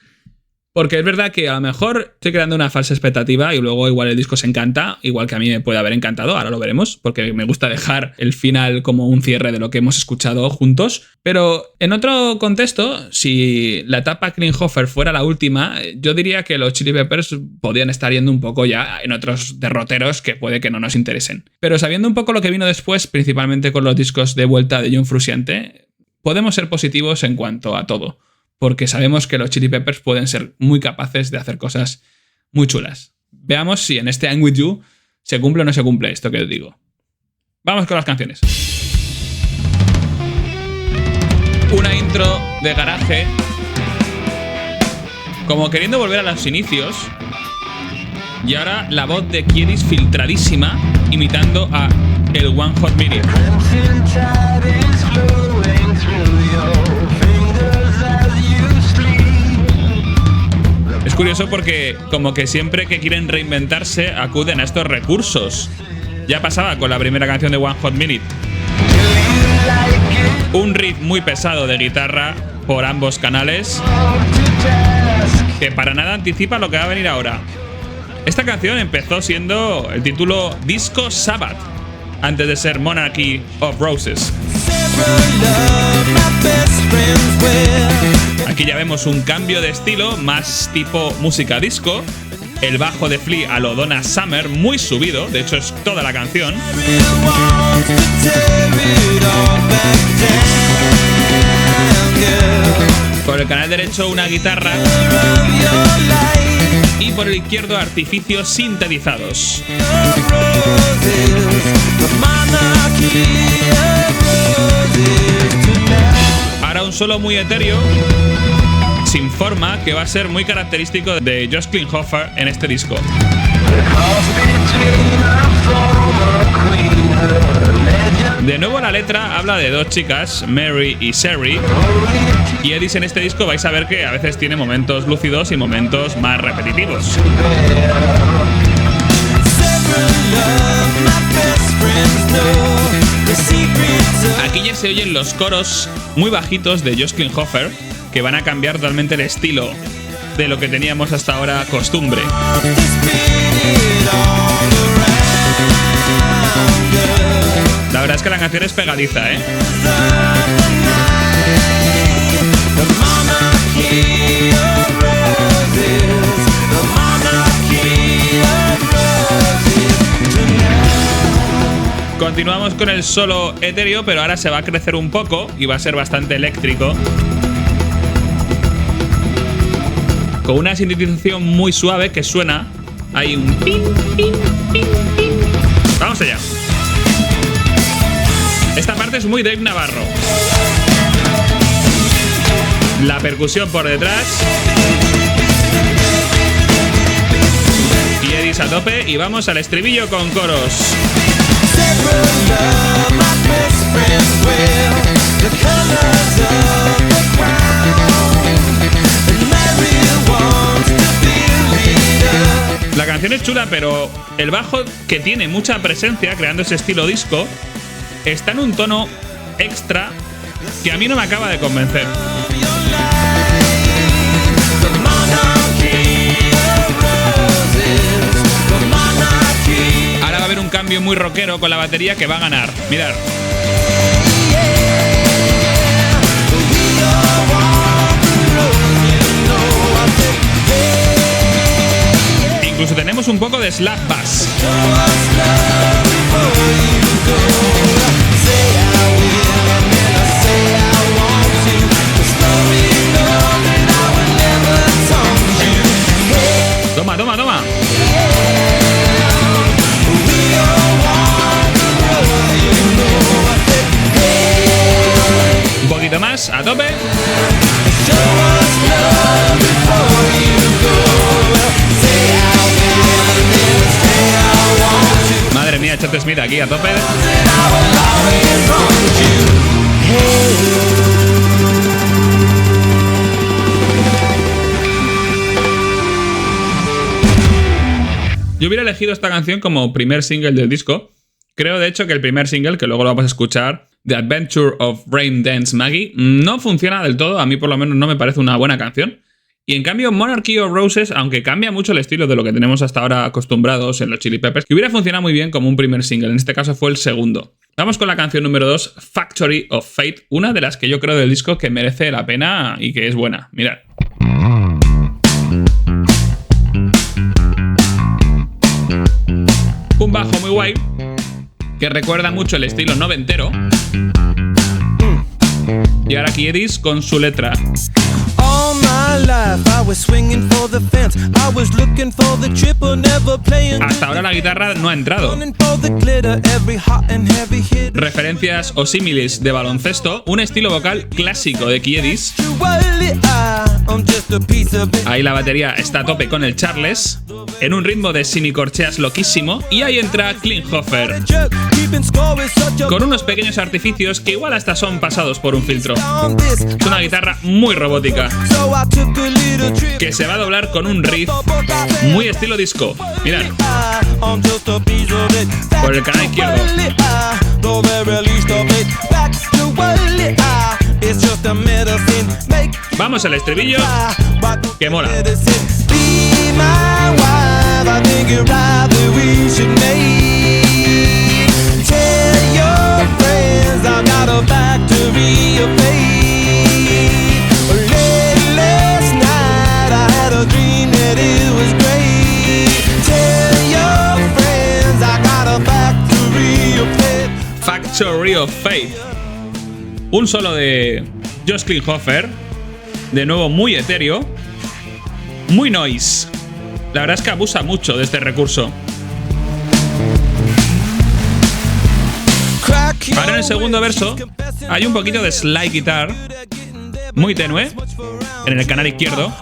Porque es verdad que a lo mejor estoy creando una falsa expectativa y luego igual el disco se encanta, igual que a mí me puede haber encantado, ahora lo veremos, porque me gusta dejar el final como un cierre de lo que hemos escuchado juntos. Pero en otro contexto, si la etapa Klinghoffer fuera la última, yo diría que los Chili Peppers podrían estar yendo un poco ya en otros derroteros que puede que no nos interesen. Pero sabiendo un poco lo que vino después, principalmente con los discos de vuelta de John Frusciante, podemos ser positivos en cuanto a todo. Porque sabemos que los Chili Peppers pueden ser muy capaces de hacer cosas muy chulas. Veamos si en este I'm With You se cumple o no se cumple esto que os digo. Vamos con las canciones. Una intro de garaje, como queriendo volver a los inicios. Y ahora la voz de Kiedis filtradísima, imitando a el One Hot Minute. Es curioso porque como que siempre que quieren reinventarse acuden a estos recursos. Ya pasaba con la primera canción de One Hot Minute. Un riff muy pesado de guitarra por ambos canales que para nada anticipa lo que va a venir ahora. Esta canción empezó siendo el título Disco Sabbath antes de ser Monarchy of Roses. Aquí ya vemos un cambio de estilo, más tipo música disco. El bajo de Flea a lo Donna Summer, muy subido, de hecho es toda la canción. Por el canal derecho una guitarra y por el izquierdo artificios sintetizados. Ahora un solo muy etéreo, sin forma, que va a ser muy característico de Josh Klinghoffer en este disco. De nuevo la letra habla de dos chicas, Mary y Sherry, y Edis en este disco vais a ver que a veces tiene momentos lúcidos y momentos más repetitivos. Aquí ya se oyen los coros muy bajitos de Josh Klinghoffer, que van a cambiar totalmente el estilo de lo que teníamos hasta ahora costumbre. La verdad es que la canción es pegadiza, ¿eh? Continuamos con el solo etéreo, pero ahora se va a crecer un poco y va a ser bastante eléctrico. Con una sintetización muy suave que suena. Hay un pin, pin, pin, pin. Vamos allá. Esta parte es muy Dave Navarro. La percusión por detrás. Y Edis a tope y vamos al estribillo con coros. La canción es chula, pero el bajo, que tiene mucha presencia creando ese estilo disco, está en un tono extra que a mí no me acaba de convencer. Ahora va a haber un cambio muy rockero con la batería que va a ganar. Mirad. Incluso tenemos un poco de slap bass. Toma, toma, toma. Un poquito más, a tope. Madre mía, Chad Smith aquí a tope. Yo hubiera elegido esta canción como primer single del disco. Creo, de hecho, que el primer single, que luego lo vamos a escuchar, The Adventure of Rain Dance Maggie, no funciona del todo. A mí, por lo menos, no me parece una buena canción. Y en cambio Monarchy of Roses, aunque cambia mucho el estilo de lo que tenemos hasta ahora acostumbrados en los Chili Peppers, que hubiera funcionado muy bien como un primer single, en este caso fue el segundo. Vamos con la canción número 2, Factory of Fate, una de las que yo creo del disco que merece la pena y que es buena. Mirad. Un bajo muy guay, que recuerda mucho el estilo noventero. Y ahora Kiedis con su letra. Hasta ahora la guitarra no ha entrado. Referencias o símiles de baloncesto, un estilo vocal clásico de Kiedis. Ahí la batería está a tope con el Charles, en un ritmo de semicorcheas loquísimo, y ahí entra Klinghoffer, con unos pequeños artificios que igual hasta son pasados por un filtro. Es una guitarra muy robótica, que se va a doblar con un riff muy estilo disco. Mirad, por el canal izquierdo. Vamos al estribillo, que mola. Factory of Fate. Un solo de Josh Klinghoffer, de nuevo muy etéreo, muy noise. La verdad es que abusa mucho de este recurso. Ahora en el segundo verso hay un poquito de slide guitar, muy tenue, en el canal izquierdo.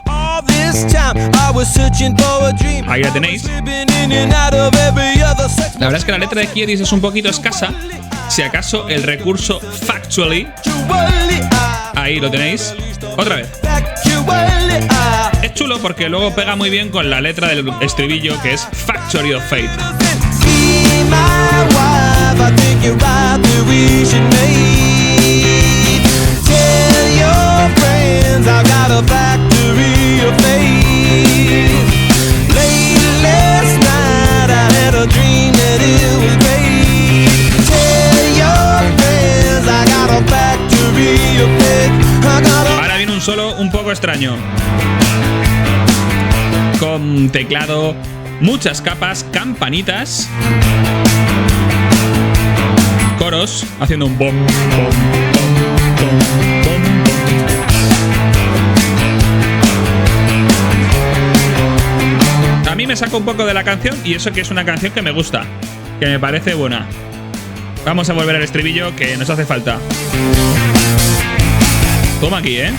Ahí la tenéis. La verdad es que la letra de Kiedis es un poquito escasa. Si acaso el recurso factually. Ahí lo tenéis. Otra vez. Es chulo porque luego pega muy bien con la letra del estribillo, que es Factory of Fate. Ahora viene un solo un poco extraño, con teclado, muchas capas, campanitas, coros haciendo un bom, bom, bom, bom, bom, bom. A mí me saca un poco de la canción, y eso que es una canción que me gusta, que me parece buena. Vamos a volver al estribillo, que nos hace falta. Toma aquí, ¿eh?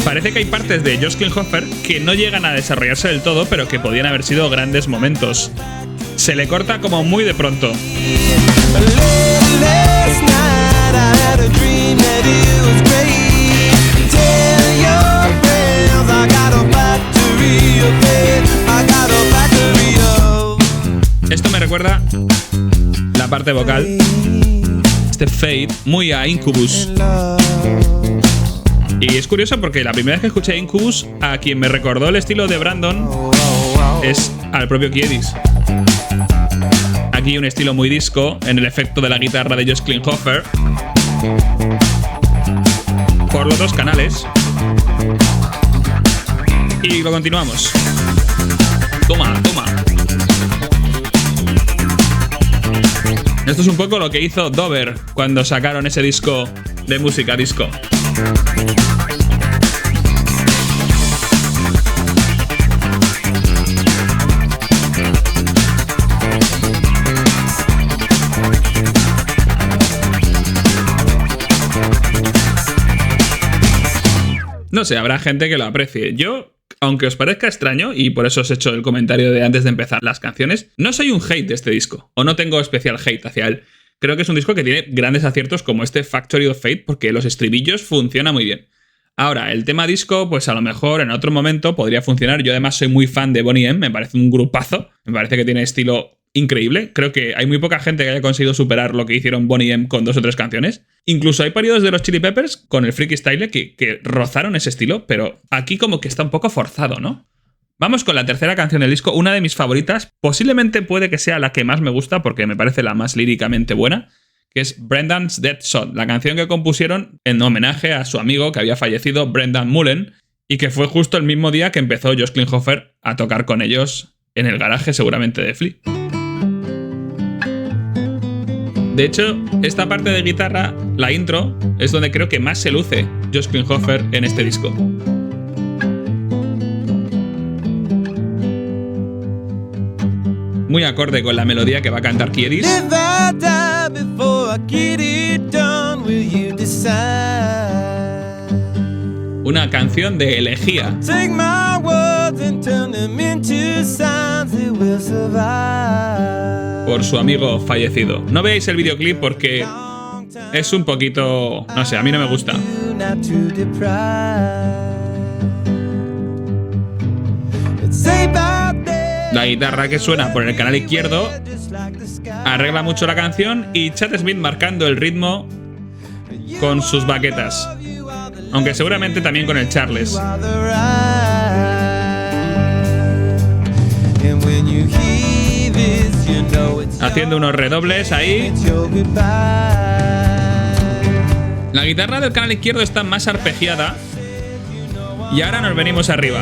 Parece que hay partes de Josh Klinghoffer que no llegan a desarrollarse del todo, pero que podían haber sido grandes momentos. Se le corta como muy de pronto. Esto me recuerda la parte vocal, este fade, muy a Incubus. Y es curioso porque la primera vez que escuché a Incubus, a quien me recordó el estilo de Brandon es al propio Kiedis. Aquí un estilo muy disco en el efecto de la guitarra de Josh Klinghoffer, por los dos canales. Y lo continuamos. Toma, toma. Esto es un poco lo que hizo Dover cuando sacaron ese disco de música disco. No sé, habrá gente que lo aprecie. Yo, aunque os parezca extraño, y por eso os he hecho el comentario de antes de empezar las canciones, no soy un hate de este disco, o no tengo especial hate hacia él. Creo que es un disco que tiene grandes aciertos como este Factory of Fate, porque los estribillos funcionan muy bien. Ahora, el tema disco, pues a lo mejor en otro momento podría funcionar. Yo además soy muy fan de Boney M, me parece un grupazo, me parece que tiene estilo increíble. Creo que hay muy poca gente que haya conseguido superar lo que hicieron Boney M con 2 o 3 canciones. Incluso hay periodos de los Chili Peppers con el Freaky Style que rozaron ese estilo, pero aquí como que está un poco forzado, ¿no? Vamos con la tercera canción del disco, una de mis favoritas. Posiblemente puede que sea la que más me gusta porque me parece la más líricamente buena, que es Brendan's Dead Shot, la canción que compusieron en homenaje a su amigo que había fallecido, Brendan Mullen, y que fue justo el mismo día que empezó Josh Klinghoffer a tocar con ellos en el garaje seguramente de Flea. De hecho, esta parte de guitarra, la intro, es donde creo que más se luce Josh Klinghoffer en este disco. Muy acorde con la melodía que va a cantar Kiedis. Una canción de elegía. Por su amigo fallecido. No veáis el videoclip porque es un poquito... no sé, a mí no me gusta. La guitarra que suena por el canal izquierdo arregla mucho la canción y Chad Smith marcando el ritmo con sus baquetas. Aunque seguramente también con el Charles. Haciendo unos redobles ahí. La guitarra del canal izquierdo está más arpegiada. Y ahora nos venimos arriba.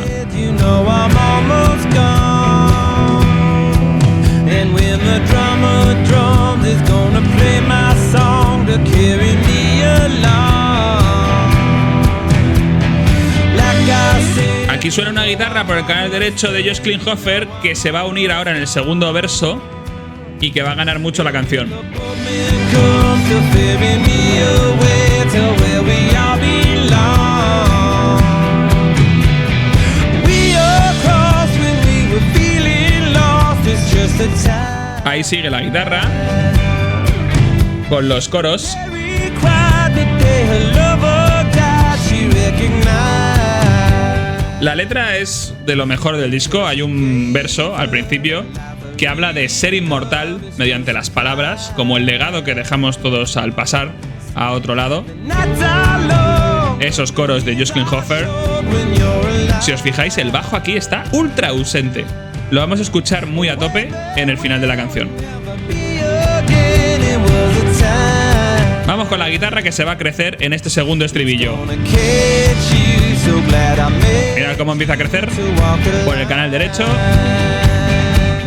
Aquí suena una guitarra por el canal derecho de Josh Klinghoffer que se va a unir ahora en el segundo verso y que va a ganar mucho la canción. Ahí sigue la guitarra con los coros. La letra es de lo mejor del disco. Hay un verso al principio que habla de ser inmortal mediante las palabras, como el legado que dejamos todos al pasar a otro lado. Esos coros de Josh Klinghoffer. Si os fijáis, el bajo aquí está ultra ausente. Lo vamos a escuchar muy a tope en el final de la canción. Vamos con la guitarra que se va a crecer en este segundo estribillo. Mirad cómo empieza a crecer por el canal derecho,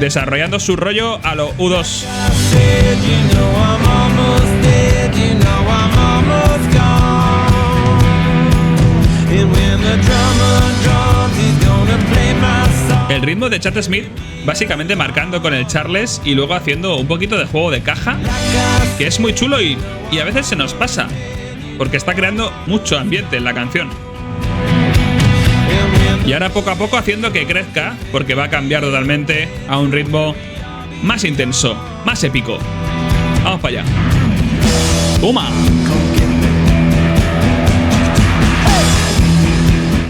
desarrollando su rollo a lo U2. El ritmo de Chad Smith básicamente marcando con el Charles y luego haciendo un poquito de juego de caja, que es muy chulo y a veces se nos pasa, porque está creando mucho ambiente en la canción. Y ahora poco a poco haciendo que crezca, porque va a cambiar totalmente a un ritmo más intenso, más épico. Vamos para allá. ¡Toma!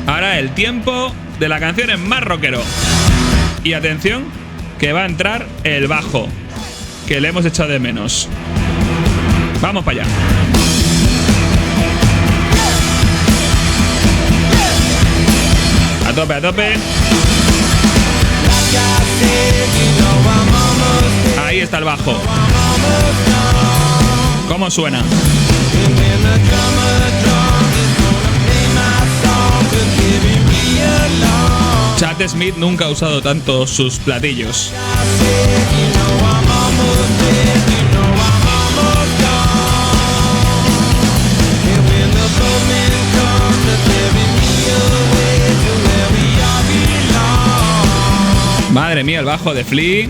Ahora el tiempo de la canción es más rockero. Y atención, que va a entrar el bajo, que le hemos echado de menos. Vamos para allá. A tope, a tope. Ahí está el bajo. ¿Cómo suena? Chad Smith nunca ha usado tanto sus platillos. Madre mía, el bajo de Flea.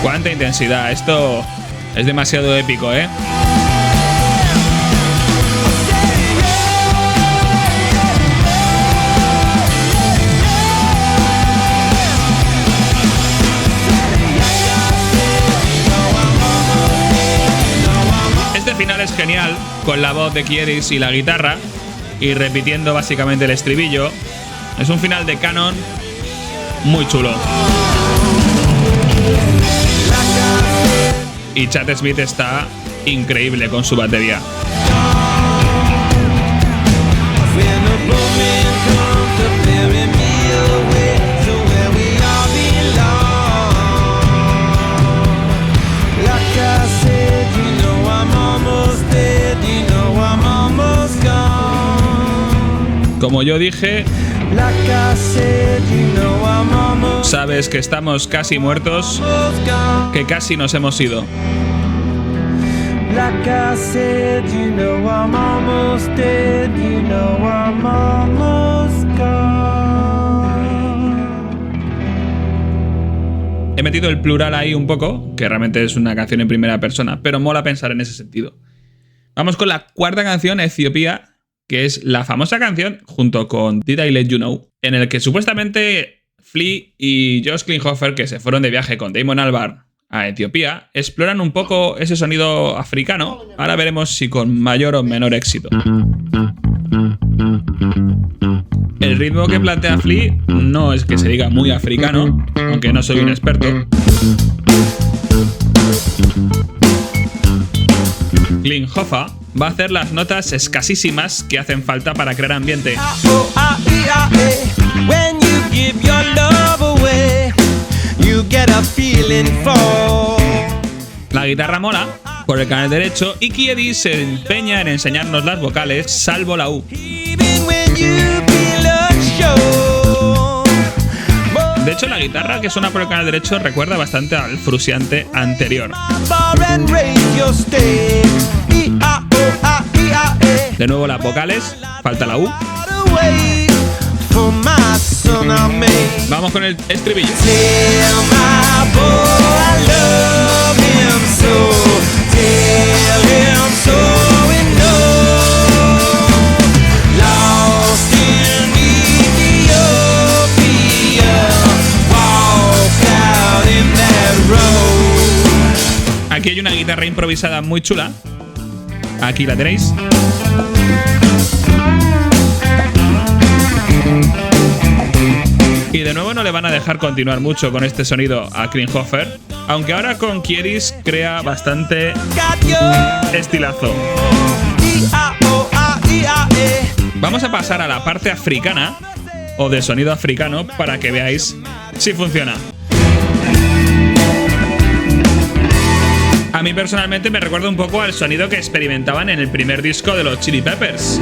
Cuánta intensidad, esto es demasiado épico, ¿eh? con la voz de Kiedis y la guitarra y repitiendo básicamente el estribillo. Es un final de canon muy chulo. Y Chad Smith está increíble con su batería. Como yo dije, sabes que estamos casi muertos, que casi nos hemos ido. He metido el plural ahí un poco, que realmente es una canción en primera persona, pero mola pensar en ese sentido. Vamos con la cuarta canción, Ethiopia, que es la famosa canción, junto con Did I Let You Know, en el que supuestamente Flea y Josh Klinghoffer, que se fueron de viaje con Damon Albarn a Etiopía, exploran un poco ese sonido africano. Ahora veremos si con mayor o menor éxito. El ritmo que plantea Flea no es que se diga muy africano, aunque no soy un experto. Klinghoffer va a hacer las notas escasísimas que hacen falta para crear ambiente. La guitarra mola por el canal derecho y Kiedis se empeña en enseñarnos las vocales, salvo la U. De hecho, la guitarra que suena por el canal derecho recuerda bastante al Frusciante anterior. De nuevo las vocales, falta la U. Vamos con el estribillo. Aquí hay una guitarra improvisada muy chula. Aquí la tenéis. Y de nuevo no le van a dejar continuar mucho con este sonido a Klinghoffer, aunque ahora con Kiedis crea bastante estilazo. Vamos a pasar a la parte africana, o de sonido africano, para que veáis si funciona. A mí personalmente me recuerda un poco al sonido que experimentaban en el primer disco de los Chili Peppers.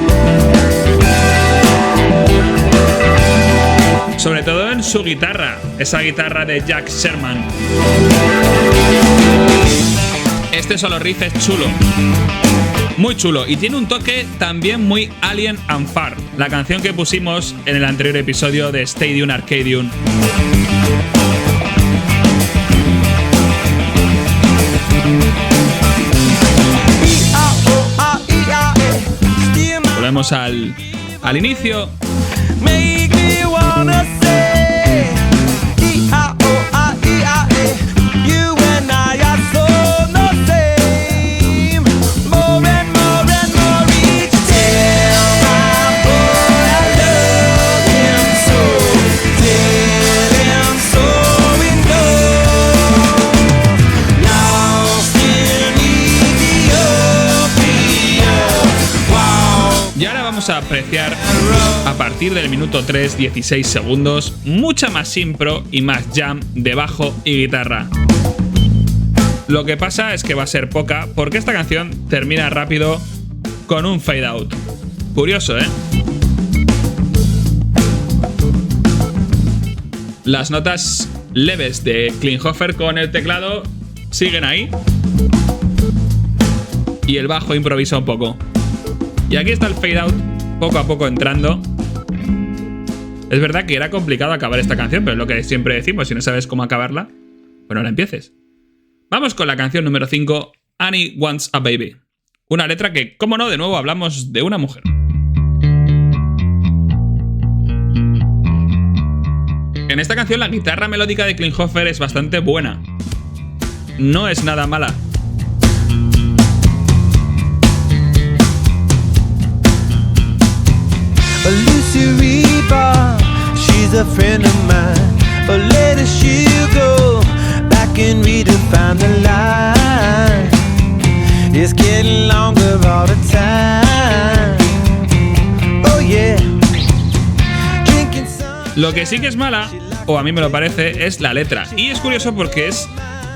Sobre todo en su guitarra, esa guitarra de Jack Sherman. Este solo riff es chulo, muy chulo, y tiene un toque también muy Alien and Far, la canción que pusimos en el anterior episodio de Stadium Arcadium. Volvemos al inicio. A apreciar a partir del minuto 3, 16 segundos, mucha más impro y más jam de bajo y guitarra. Lo que pasa es que va a ser poca, porque esta canción termina rápido con un fade out. Curioso, ¿eh? Las notas leves de Klinghoffer con el teclado siguen ahí. Y el bajo improvisa un poco. Y aquí está el fade out, poco a poco entrando. Es verdad que era complicado acabar esta canción, pero es lo que siempre decimos, si no sabes cómo acabarla, pues no la empieces. Vamos con la canción número 5, Annie Wants a Baby. Una letra que, cómo no, de nuevo hablamos de una mujer. En esta canción la guitarra melódica de Klinghoffer es bastante buena. No es nada mala. Lucy Reba, she's a friend of mine. But later she'll go back and redefine the line. It's getting longer all the time. Oh yeah. Drinking some. Lo que sí que es mala, o a mí me lo parece, es la letra. Y es curioso porque es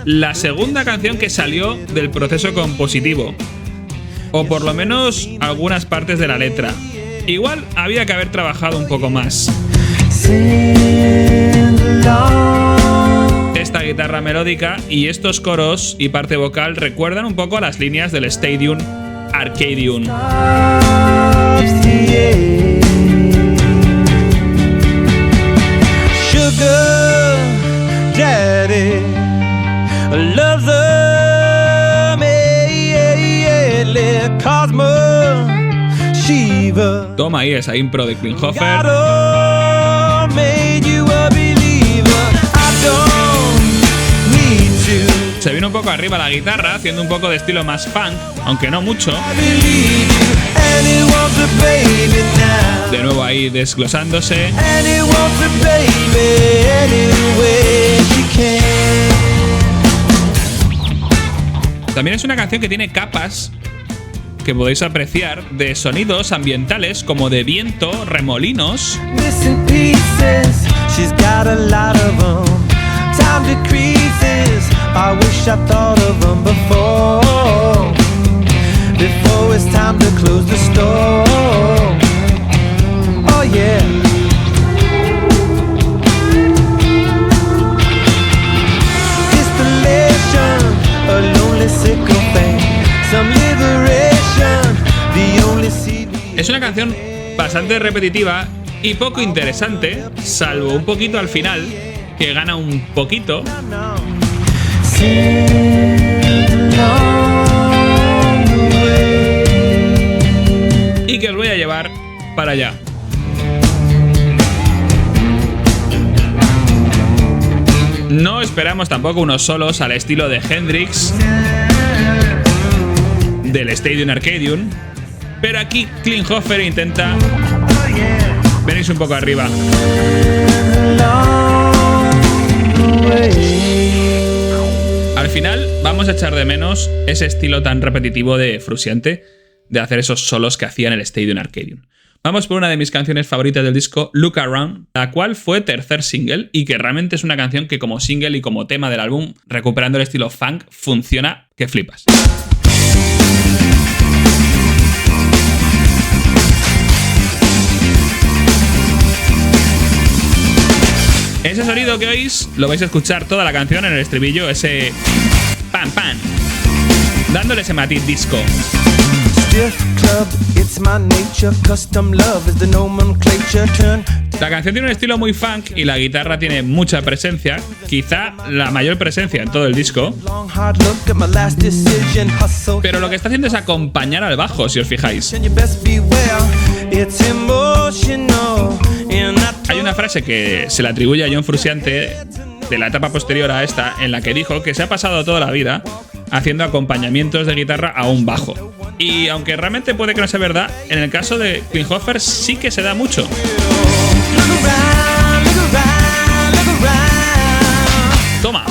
la segunda canción que salió del proceso compositivo. O por lo menos algunas partes de la letra. Igual había que haber trabajado un poco más. Esta guitarra melódica y estos coros y parte vocal recuerdan un poco a las líneas del Stadium Arcadium. Sugar Daddy, lover, Cosmo, Shiva. Toma ahí esa impro de Klinghoffer. Se viene un poco arriba la guitarra, haciendo un poco de estilo más punk, aunque no mucho. De nuevo ahí desglosándose. También es una canción que tiene capas que podéis apreciar de sonidos ambientales como de viento, remolinos. I wish I thought of them before it's time to close the store. Oh yeah. Distillation, a lonely sickle thing, some liberation, the only CD. Es una canción bastante repetitiva y poco interesante, salvo un poquito al final, que gana un poquito. Y que os voy a llevar para allá. No esperamos tampoco unos solos al estilo de Hendrix, del Stadium Arcadium, pero aquí Klinghoffer intenta venirse un poco arriba. Al final vamos a echar de menos ese estilo tan repetitivo de Frusciante, de hacer esos solos que hacía en el Stadium Arcadium. Vamos por una de mis canciones favoritas del disco, Look Around, la cual fue tercer single y que realmente es una canción que como single y como tema del álbum, recuperando el estilo funk, funciona que flipas. Ese sonido que oís lo vais a escuchar toda la canción en el estribillo, ese pan pan, dándole ese matiz disco. La canción tiene un estilo muy funk y la guitarra tiene mucha presencia, quizá la mayor presencia en todo el disco. Pero lo que está haciendo es acompañar al bajo, si os fijáis. Hay una frase que se le atribuye a John Frusciante de la etapa posterior a esta, en la que dijo que se ha pasado toda la vida haciendo acompañamientos de guitarra a un bajo. Y aunque realmente puede que no sea verdad, en el caso de Klinghoffer sí que se da mucho. Toma.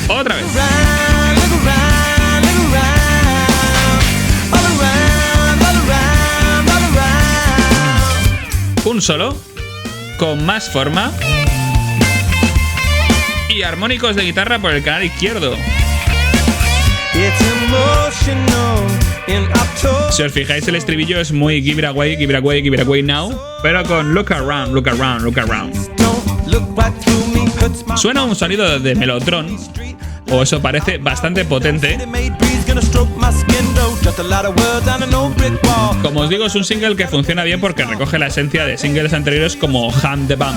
Otra vez. Un solo, con más forma y armónicos de guitarra por el canal izquierdo. Si os fijáis, el estribillo es muy give it away, give it away, give it away now, pero con look around, look around, look around. Suena un sonido de Mellotron, o eso parece, bastante potente. Como os digo, es un single que funciona bien porque recoge la esencia de singles anteriores como Ham the Bump.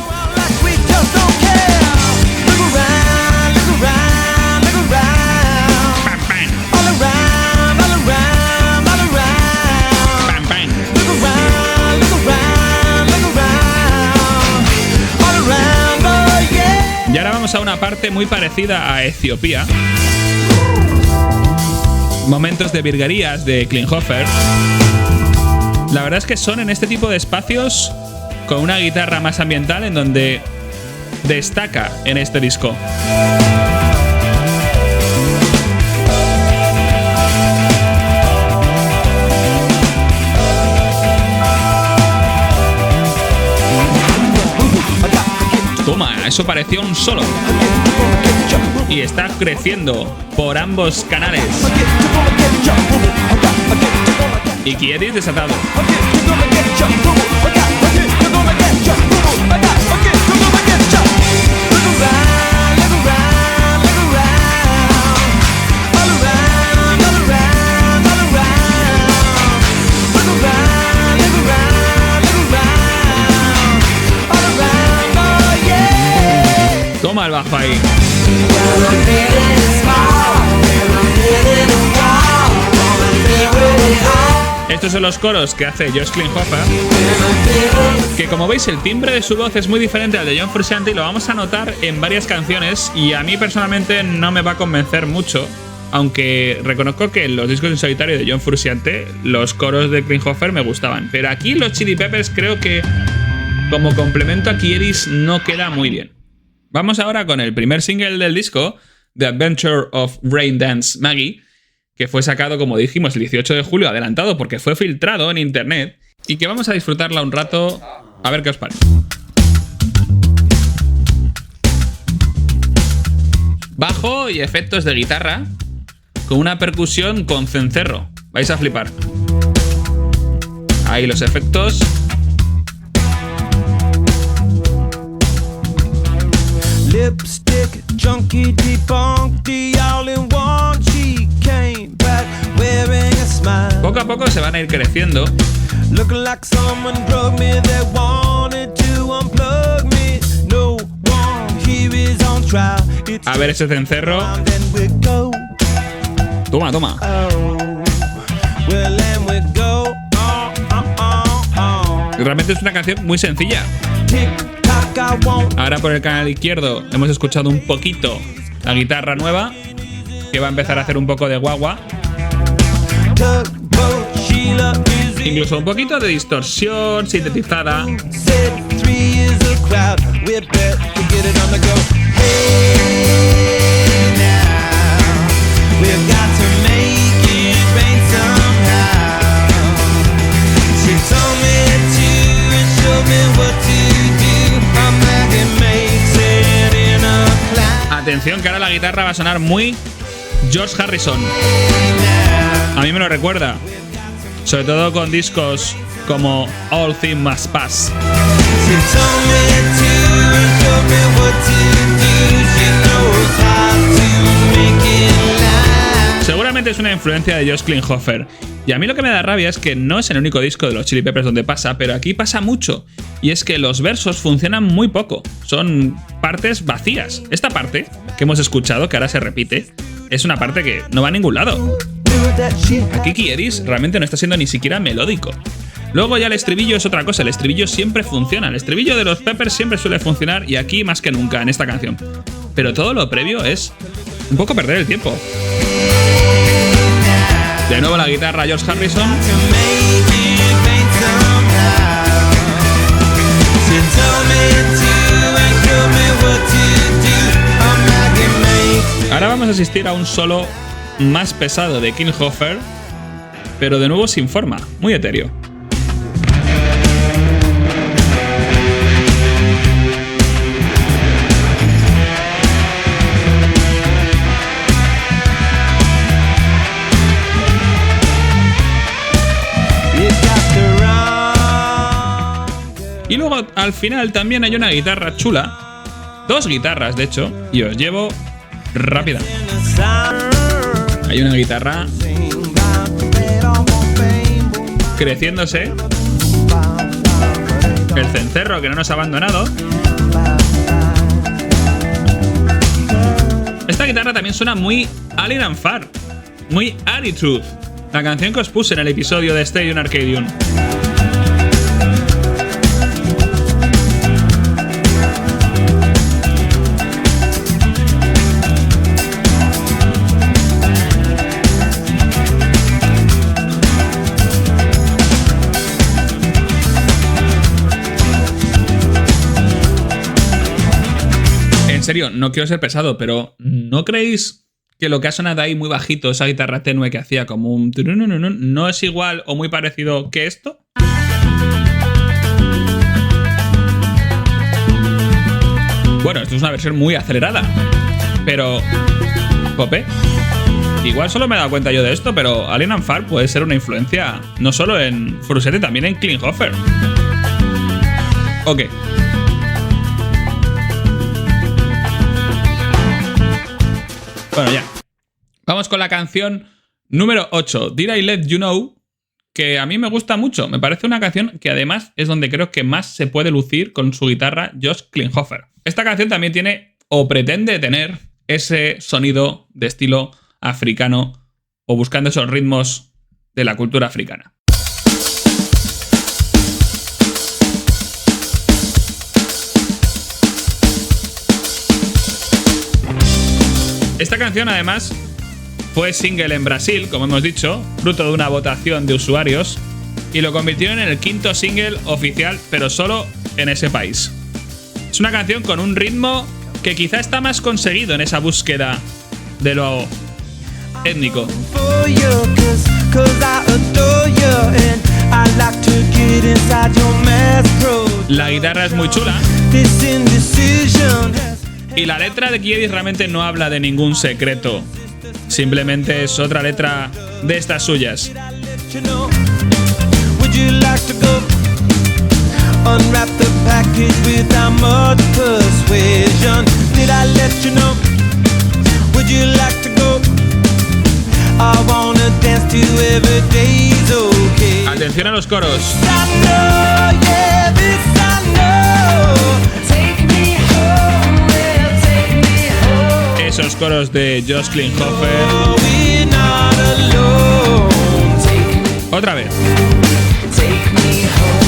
Y ahora vamos a una parte muy parecida a Etiopía. momentos de virguerías de Klinghoffer. La verdad es que son en este tipo de espacios con una guitarra más ambiental en donde destaca en este disco. Toma, eso parecía un solo. Y está creciendo por ambos canales. Y Kiedis desatado. Toma el bajo ahí. Estos son los coros que hace Josh Klinghoffer, que como veis el timbre de su voz es muy diferente al de John Frusciante y lo vamos a notar en varias canciones, y a mí personalmente no me va a convencer mucho, aunque reconozco que en los discos en solitario de John Frusciante los coros de Klinghoffer me gustaban, pero aquí los Chili Peppers creo que como complemento a Kiedis no queda muy bien. Vamos ahora con el primer single del disco, The Adventure of Rain Dance Maggie, que fue sacado, como dijimos, el 18 de julio, adelantado porque fue filtrado en internet, y que vamos a disfrutarla un rato, a ver qué os parece. Bajo y efectos de guitarra, con una percusión con cencerro. Vais a flipar. Ahí los efectos. Lipstick, junkie, debunked, all in one. She came back wearing a smile. Poco a poco se van a ir creciendo. Looking like someone drugged me, they wanted to unplug me. No one here is on trial. It's A ver ese cencerro. and then we go. Toma, toma. Oh, well, and we go. Realmente es una canción muy sencilla. Tick tock, I won't. Ahora por el canal izquierdo hemos escuchado un poquito la guitarra nueva, que va a empezar a hacer un poco de guagua. Tugboat, Sheila is Incluso un poquito de distorsión sintetizada. said 3 is a crowd. We bet to get it on the go. Hey now, we've got to make it rain somehow. She told me to and showed me what to do. I'm like it makes it in a cloud. Atención que ahora la guitarra va a sonar muy George Harrison. A mí me lo recuerda, sobre todo con discos como All Things Must Pass. She told me to and showed me what to do. She knows how to make it live. Seguramente es una influencia de Josh Klinghoffer. Y a mí lo que me da rabia es que no es el único disco de los Chili Peppers donde pasa, pero aquí pasa mucho. Y es que los versos funcionan muy poco. Son partes vacías. Esta parte que hemos escuchado, que ahora se repite, es una parte que no va a ningún lado. Aquí Kiedis realmente no está siendo ni siquiera melódico. Luego ya el estribillo es otra cosa, el estribillo siempre funciona. El estribillo de los Peppers siempre suele funcionar, y aquí más que nunca en esta canción. Pero todo lo previo es un poco perder el tiempo. De nuevo la guitarra George Harrison. Ahora vamos a asistir a un solo más pesado de Klinghoffer, pero de nuevo sin forma, muy etéreo. Y luego al final también hay una guitarra chula, dos guitarras de hecho, y os llevo rápida. Hay una guitarra creciéndose, el cencerro que no nos ha abandonado. Esta guitarra también suena muy Alien and Far, muy Attitude, la canción que os puse en el episodio de Stadium Arcadium. En serio, no quiero ser pesado, pero ¿no creéis que lo que ha sonado ahí muy bajito, esa guitarra tenue que hacía como un... no es igual o muy parecido que esto? Bueno, esto es una versión muy acelerada, pero... Pope. Igual solo me he dado cuenta yo de esto, pero Alien and Far puede ser una influencia no solo en Frusciante, también en Klinghoffer. Ok. Bueno, ya. Vamos con la canción número 8, Did I Let You Know, que a mí me gusta mucho. Me parece una canción que además es donde creo que más se puede lucir con su guitarra Josh Klinghoffer. Esta canción también tiene, o pretende tener, ese sonido de estilo africano o buscando esos ritmos de la cultura africana. Esta canción además fue single en Brasil, como hemos dicho, fruto de una votación de usuarios, y lo convirtieron en el 5º single oficial, pero solo en ese país. Es una canción con un ritmo que quizá está más conseguido en esa búsqueda de lo étnico. La guitarra es muy chula. Y la letra de Kiedis realmente no habla de ningún secreto. Simplemente es otra letra de estas suyas. Unwrap the package without much persuasion. Did I let you know? Would you like to go? I wanna dance to every day's okay. Atención a los coros. I know, yeah, this I know. Take me home, well, take me home. Esos coros de Josh Klinghoffer. Oh, we're not alone. Otra vez. Take me home.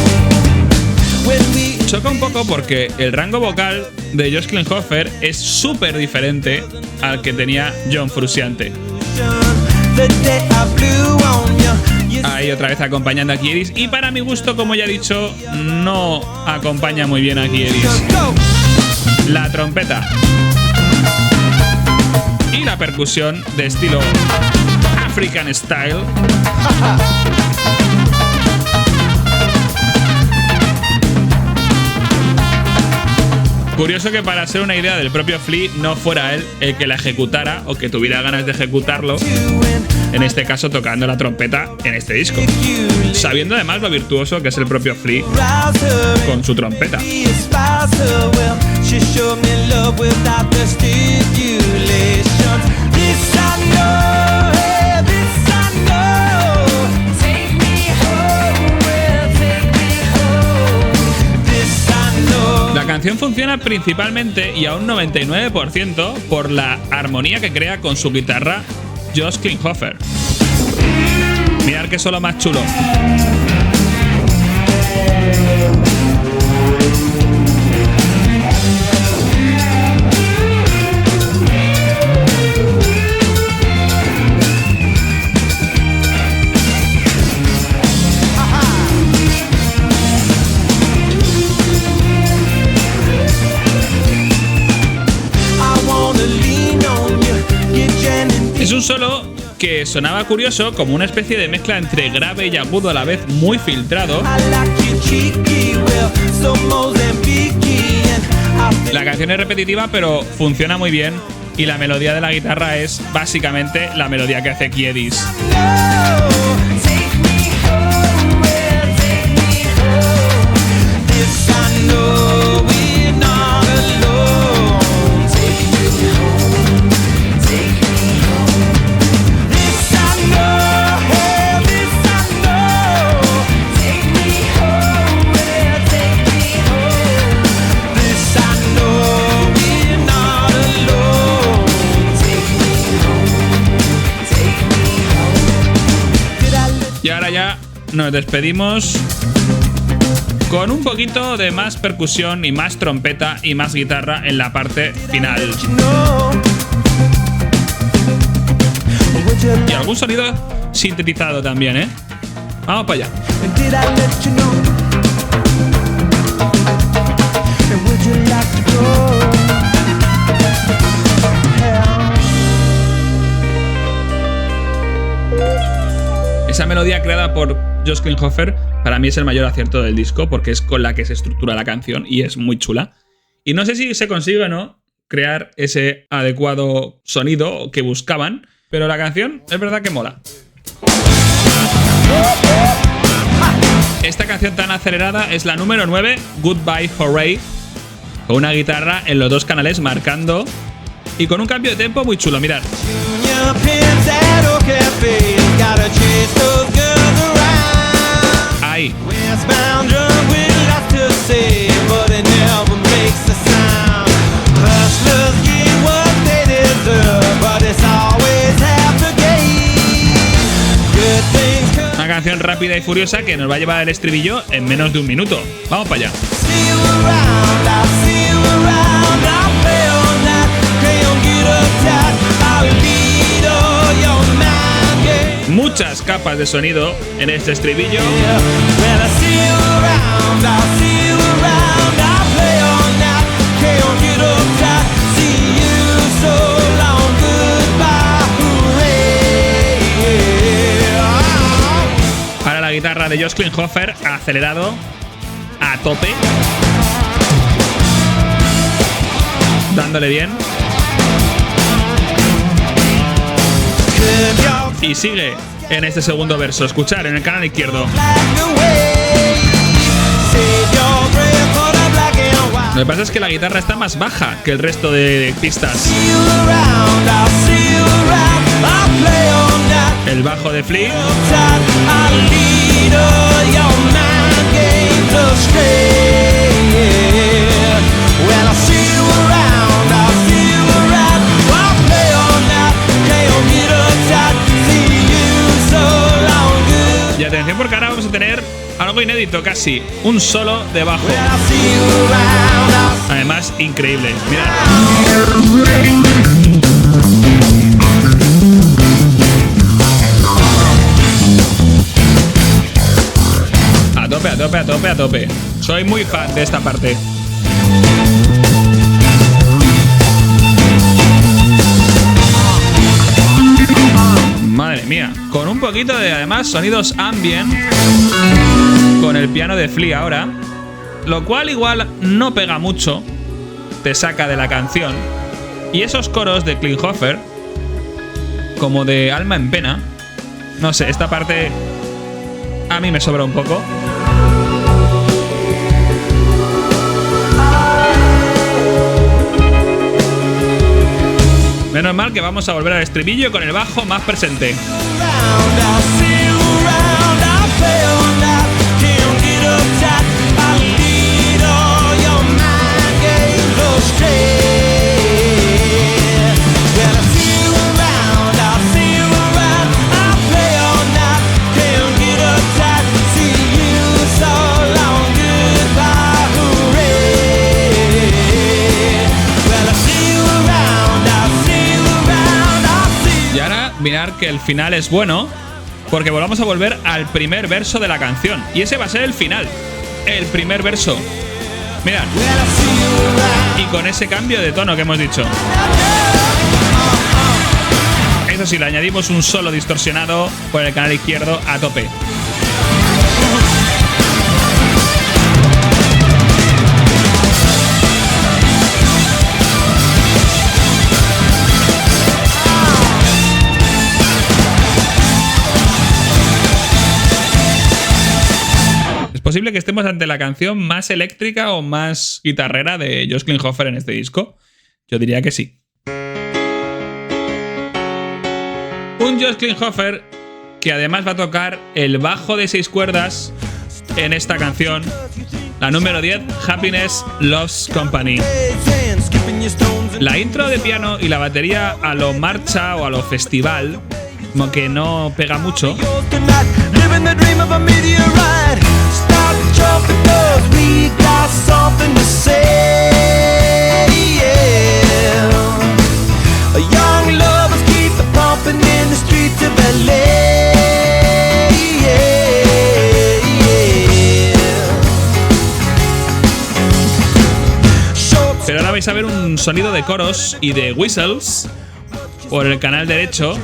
Choca un poco porque el rango vocal de Josh Klinghoffer es súper diferente al que tenía John Frusciante. Ahí otra vez acompañando a Kiedis, y para mi gusto, como ya he dicho, no acompaña muy bien a Kiedis. La trompeta y la percusión de estilo African Style. Curioso que para ser una idea del propio Flea no fuera él el que la ejecutara o que tuviera ganas de ejecutarlo, en este caso tocando la trompeta en este disco, sabiendo además lo virtuoso que es el propio Flea con su trompeta. La canción funciona principalmente y a un 99% por la armonía que crea con su guitarra Josh Klinghoffer. Mirad que solo más chulo. Es un solo que sonaba curioso, como una especie de mezcla entre grave y agudo a la vez, muy filtrado. La canción es repetitiva, pero funciona muy bien, y la melodía de la guitarra es básicamente la melodía que hace Kiedis. Y ahora ya nos despedimos con un poquito de más percusión y más trompeta y más guitarra en la parte final. Y algún sonido sintetizado también, ¿eh? Vamos para allá. melodía creada por Josh Klinghoffer para mí es el mayor acierto del disco, porque es con la que se estructura la canción y es muy chula. Y no sé si se consigue o no crear ese adecuado sonido que buscaban, pero la canción es verdad que mola. Esta canción tan acelerada es la número 9, Goodbye Hooray, con una guitarra en los dos canales marcando y con un cambio de tempo muy chulo, mirad. Ahí. Una canción rápida y furiosa que nos va a llevar el estribillo en menos de un minuto. Vamos para allá. Muchas capas de sonido en este estribillo. Para la guitarra de Josh Klinghoffer, acelerado a tope, dándole bien. Y sigue en este segundo verso. Escuchar en el canal izquierdo. Lo que pasa es que la guitarra está más baja que el resto de pistas. El bajo de Flea. Y atención porque ahora vamos a tener algo inédito casi, un solo de bajo. Además, increíble. Mirad. A tope, a tope, a tope, a tope. Soy muy fan de esta parte. Madre mía, con un poquito de, además, sonidos ambient, con el piano de Flea ahora, lo cual igual no pega mucho, te saca de la canción. Y esos coros de Klinghoffer, como de alma en pena, no sé, esta parte a mí me sobra un poco. Menos mal que vamos a volver al estribillo con el bajo más presente. Mirar que el final es bueno, porque vamos a volver al primer verso de la canción. Y ese va a ser el final. El primer verso. Mirad. Y con ese cambio de tono que hemos dicho. Eso sí, le añadimos un solo distorsionado por el canal izquierdo a tope. ¿Posible que estemos ante la canción más eléctrica o más guitarrera de Josh Klinghoffer en este disco? Yo diría que sí. Un Josh Klinghoffer que además va a tocar el bajo de 6 cuerdas en esta canción, la número 10, Happiness Loves Company. La intro de piano y la batería a lo marcha o a lo festival, como que no pega mucho. Pero ahora vais a ver un sonido de coros y de whistles por el canal derecho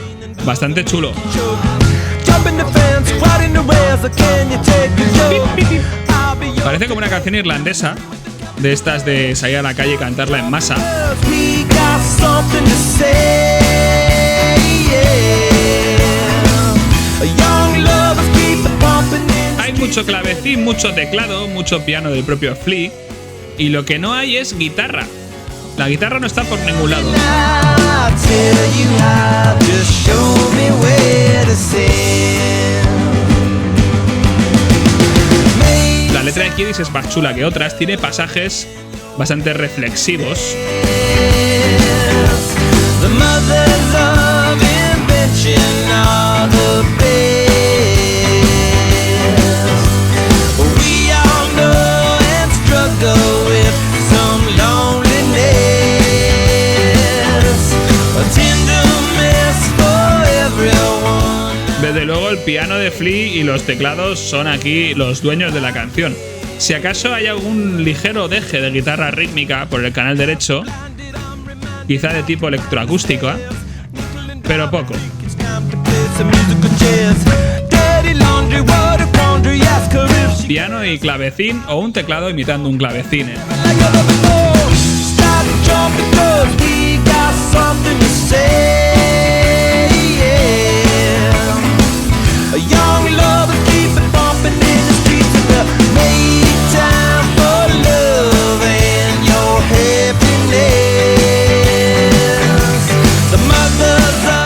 bastante chulo. Parece como una canción irlandesa, de estas de salir a la calle y cantarla en masa. Hay mucho clavecín, mucho teclado, mucho piano del propio Flea, y lo que no hay es guitarra. La guitarra no está por ningún lado. La letra de Kiddis es más chula que otras, tiene pasajes bastante reflexivos. Desde luego el piano de Flea y los teclados son aquí los dueños de la canción. Si acaso hay algún ligero deje de guitarra rítmica por el canal derecho, quizá de tipo electroacústico, pero poco. Piano y clavecín o un teclado imitando un clavecín.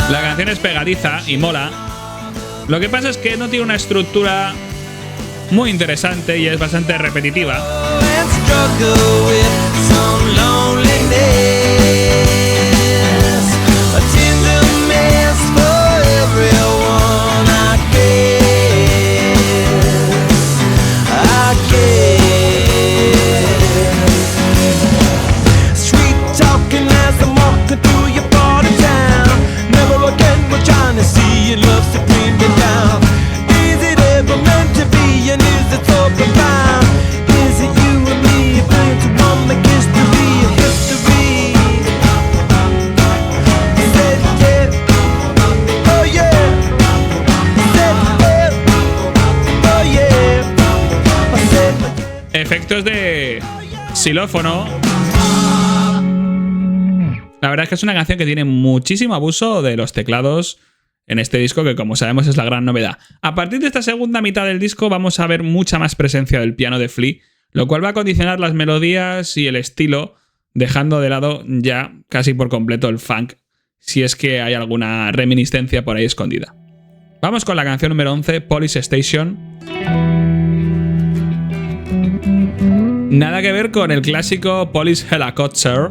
La canción es pegadiza y mola. Lo que pasa es que no tiene una estructura muy interesante y es bastante repetitiva. Efectos de xilófono. La verdad es que es una canción que tiene muchísimo abuso de los teclados en este disco, que como sabemos es la gran novedad. A partir de esta segunda mitad del disco vamos a ver mucha más presencia del piano de Flea, lo cual va a condicionar las melodías y el estilo, dejando de lado ya casi por completo el funk, si es que hay alguna reminiscencia por ahí escondida. Vamos con la canción número 11, Police Station. Nada que ver con el clásico Police Helicopter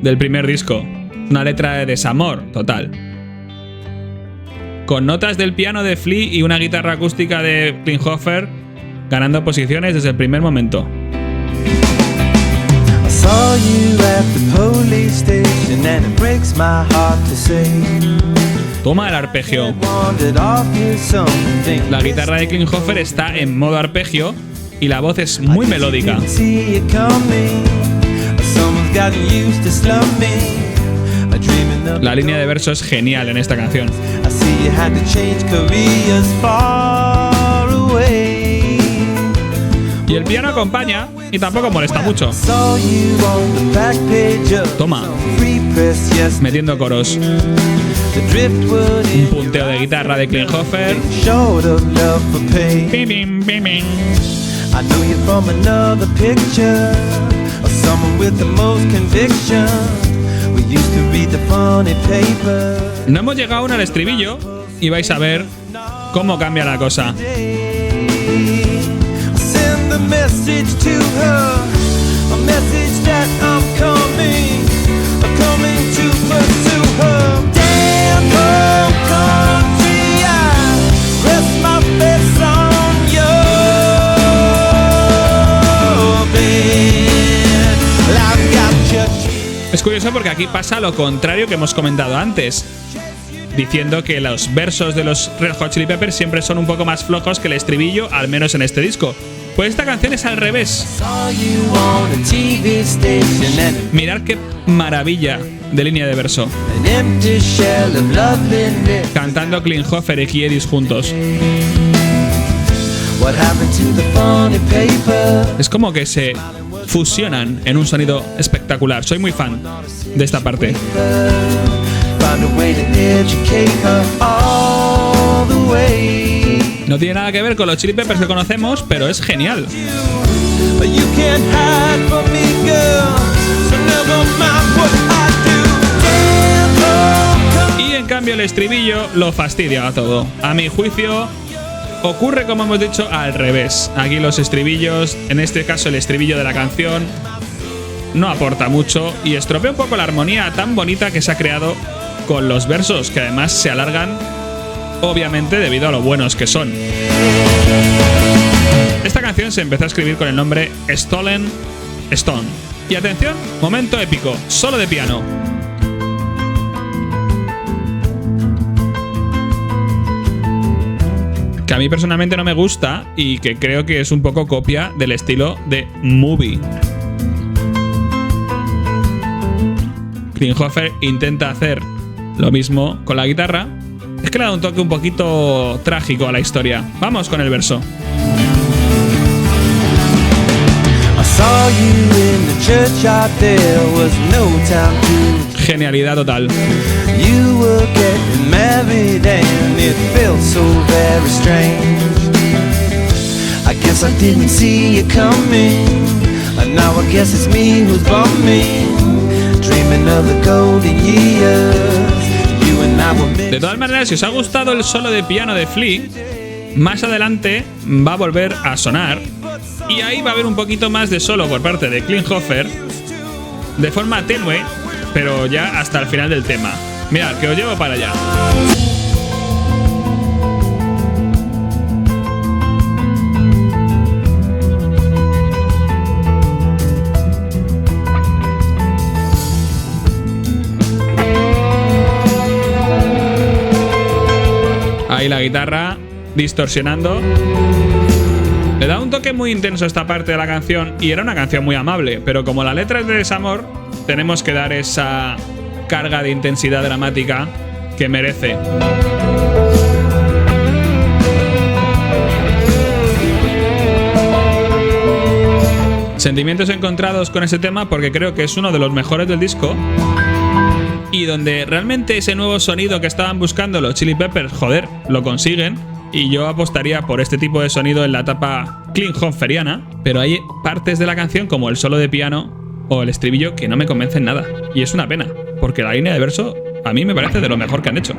del primer disco. Una letra de desamor total. Con notas del piano de Flea y una guitarra acústica de Klinghoffer ganando posiciones desde el primer momento. Toma el arpegio. La guitarra de Klinghoffer está en modo arpegio y la voz es muy melódica. La línea de verso es genial en esta canción. Y el piano acompaña y tampoco molesta mucho. Toma, metiendo coros. Un punteo de guitarra de Klinghoffer. Bim, bim, bim, bim. I know you from another picture of someone with the most conviction. We used to read the funny paper. No hemos llegado aún al estribillo y vais a ver cómo cambia la cosa. Send the message to her, a message that I'm coming to pursue her. Damn home country, I rest my face on you. Es curioso porque aquí pasa lo contrario que hemos comentado antes, diciendo que los versos de los Red Hot Chili Peppers siempre son un poco más flojos que el estribillo, al menos en este disco. Pues esta canción es al revés. Mirad qué maravilla de línea de verso, an empty shell of loveliness. cantando Klinghoffer y Kiedis juntos. What happened to the funny paper? Es como que se fusionan en un sonido espectacular. Soy muy fan de esta parte. Found a way to educate her all the way. No tiene nada que ver con los Chili Peppers que conocemos, pero es genial. But you can't hide from me, girl. So never mind what I do. Y en cambio el estribillo lo fastidia a todo. A mi juicio, ocurre, como hemos dicho, al revés. Aquí los estribillos, en este caso el estribillo de la canción, no aporta mucho y estropea un poco la armonía tan bonita que se ha creado con los versos, que además se alargan, obviamente, debido a lo buenos que son. Esta canción se empezó a escribir con el nombre Stolen Stone. Y atención, momento épico, solo de piano. Que a mí personalmente no me gusta y que creo que es un poco copia del estilo de Movie. Klinghoffer intenta hacer lo mismo con la guitarra. Es que le da un toque un poquito trágico a la historia. Vamos con el verso. I saw you in the churchyard, there was no time to. Genialidad total. You were getting married and it felt so very strange. I guess I didn't see you coming, and now I guess it's me who's bumming, dreaming of the golden years. You and I were. De todas maneras, si os ha gustado el solo de piano de Flea, más adelante va a volver a sonar y ahí va a haber un poquito más de solo por parte de Klinghoffer, de forma tenue, pero ya hasta el final del tema. Mirad, que os llevo para allá. Ahí la guitarra distorsionando. Le da un toque muy intenso a esta parte de la canción y era una canción muy amable, pero como la letra es de desamor, tenemos que dar esa carga de intensidad dramática que merece. Sentimientos encontrados con ese tema porque creo que es uno de los mejores del disco y donde realmente ese nuevo sonido que estaban buscando los Chili Peppers, joder, lo consiguen. Y yo apostaría por este tipo de sonido en la etapa Klinghoferiana, pero hay partes de la canción como el solo de piano o el estribillo que no me convencen nada. Y es una pena, porque la línea de verso a mí me parece de lo mejor que han hecho.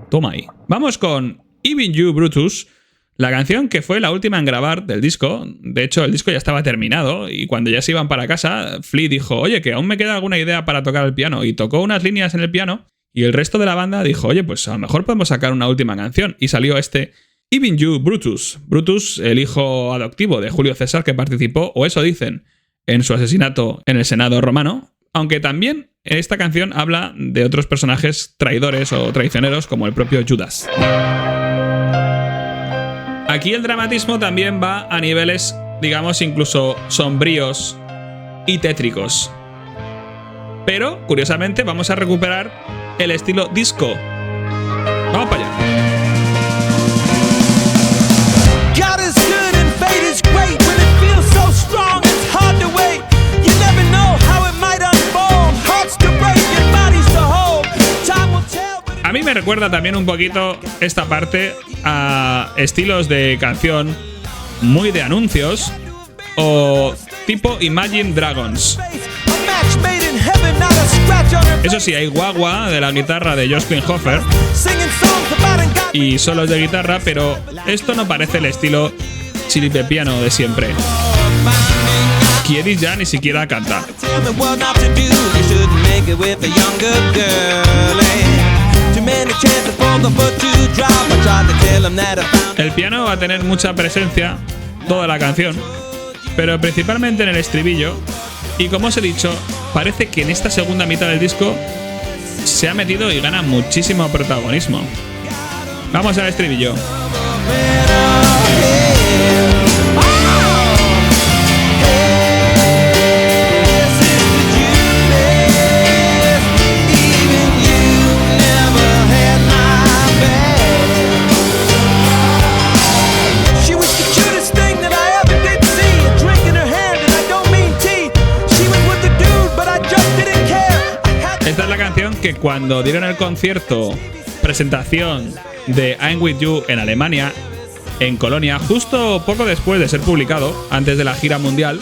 Toma ahí. Vamos con Even You Brutus, la canción que fue la última en grabar del disco. De hecho, el disco ya estaba terminado y cuando ya se iban para casa, Flea dijo, oye, que aún me queda alguna idea para tocar el piano. Y tocó unas líneas en el piano y el resto de la banda dijo, oye, pues a lo mejor podemos sacar una última canción. Y salió este Even You Brutus. Brutus, el hijo adoptivo de Julio César que participó, o eso dicen, en su asesinato en el Senado romano. Aunque también esta canción habla de otros personajes traidores o traicioneros como el propio Judas. Aquí el dramatismo también va a niveles, digamos, incluso sombríos y tétricos. Pero, curiosamente, vamos a recuperar el estilo disco. Vamos para allá. God is good and fate is great. When it feels so strong, it's hard to wait. You never know how it might unfold. Hearts to break and bodies to hold. Time will tell. A mí me recuerda también un poquito esta parte a estilos de canción muy de anuncios o tipo Imagine Dragons. Eso sí, hay guagua de la guitarra de Josh Klinghoffer y solos de guitarra, pero esto no parece el estilo Chili Peppiano de siempre. Kiedis ya ni siquiera canta. El piano va a tener mucha presencia toda la canción, pero principalmente en el estribillo. Y como os he dicho, parece que en esta segunda mitad del disco se ha metido y gana muchísimo protagonismo. Vamos al estribillo. que cuando dieron el concierto presentación de I'm With You en Alemania, en Colonia, justo poco después de ser publicado, antes de la gira mundial,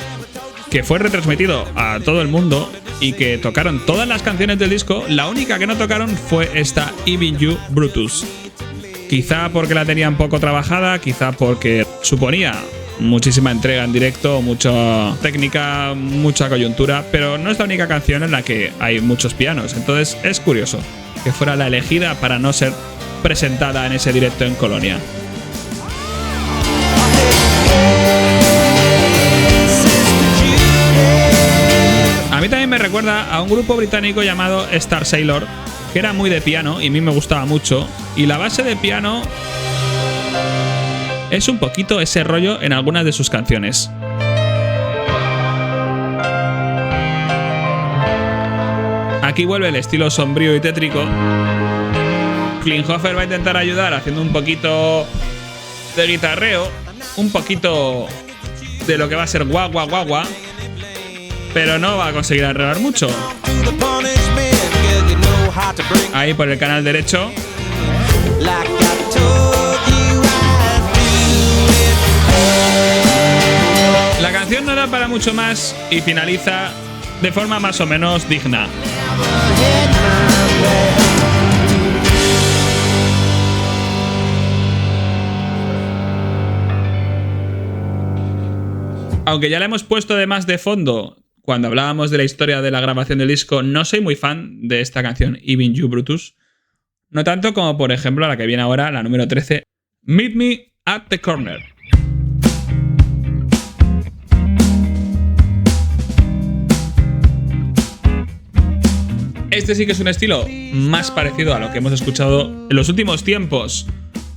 que fue retransmitido a todo el mundo y que tocaron todas las canciones del disco, la única que no tocaron fue esta Even You Brutus. Quizá porque la tenían poco trabajada, quizá porque suponía muchísima entrega en directo, mucha técnica, mucha coyuntura, pero no es la única canción en la que hay muchos pianos, entonces es curioso que fuera la elegida para no ser presentada en ese directo en Colonia. A mí también me recuerda a un grupo británico llamado Star Sailor, que era muy de piano y a mí me gustaba mucho, y la base de piano es un poquito ese rollo en algunas de sus canciones. Aquí vuelve el estilo sombrío y tétrico. Klinghoffer va a intentar ayudar haciendo un poquito de guitarreo, un poquito de lo que va a ser guagua guagua, pero no va a conseguir arreglar mucho. Ahí por el canal derecho. La canción no da para mucho más y finaliza de forma más o menos digna. Aunque ya la hemos puesto de más de fondo cuando hablábamos de la historia de la grabación del disco, no soy muy fan de esta canción, Even You Brutus. No tanto como, por ejemplo, la que viene ahora, la número 13, Meet Me at the Corner. Este sí que es un estilo más parecido a lo que hemos escuchado en los últimos tiempos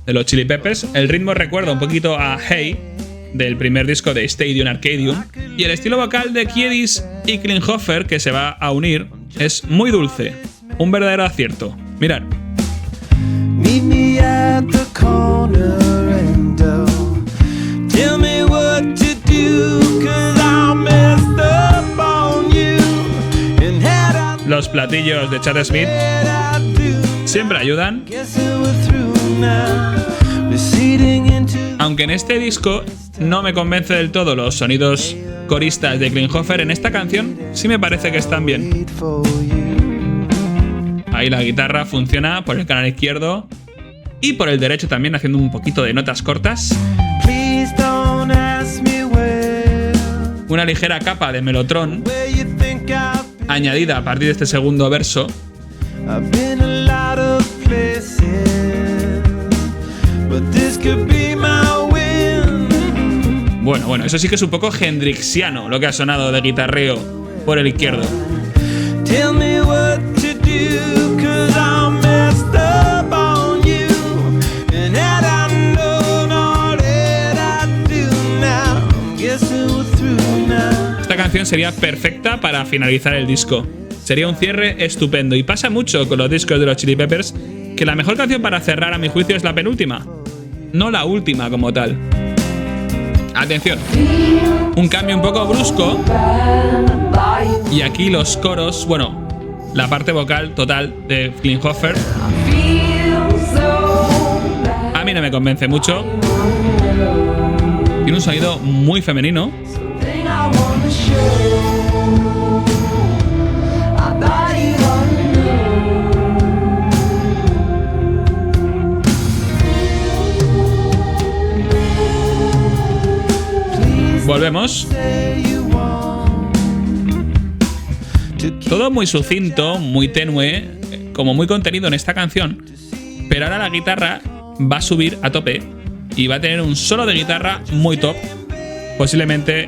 de los Chili Peppers. El ritmo recuerda un poquito a Hey, del primer disco de Stadium Arcadium, y el estilo vocal de Kiedis y Klinghoffer, que se va a unir, es muy dulce, un verdadero acierto. Mirad. Meet me at the corner and tell me what to do, 'cause I messed up on you. And had I Los platillos de Chad Smith siempre ayudan. Aunque en este disco no me convence del todo los sonidos coristas de Klinghoffer, en esta canción sí me parece que están bien. Ahí la guitarra funciona por el canal izquierdo y por el derecho también, haciendo un poquito de notas cortas. Una ligera capa de melotron añadida a partir de este segundo verso. Bueno, eso sí que es un poco hendrixiano lo que ha sonado de guitarreo por el izquierdo. Esta canción sería perfecta para finalizar el disco. Sería un cierre estupendo. Y pasa mucho con los discos de los Chili Peppers que la mejor canción para cerrar, a mi juicio, es la penúltima, no la última como tal. Atención, un cambio un poco brusco. Y aquí los coros, bueno, la parte vocal total de Klinghoffer a mí no me convence mucho. Tiene un sonido muy femenino. Volvemos. Todo muy sucinto, muy tenue, como muy contenido en esta canción. Pero ahora la guitarra va a subir a tope y va a tener un solo de guitarra muy top. Posiblemente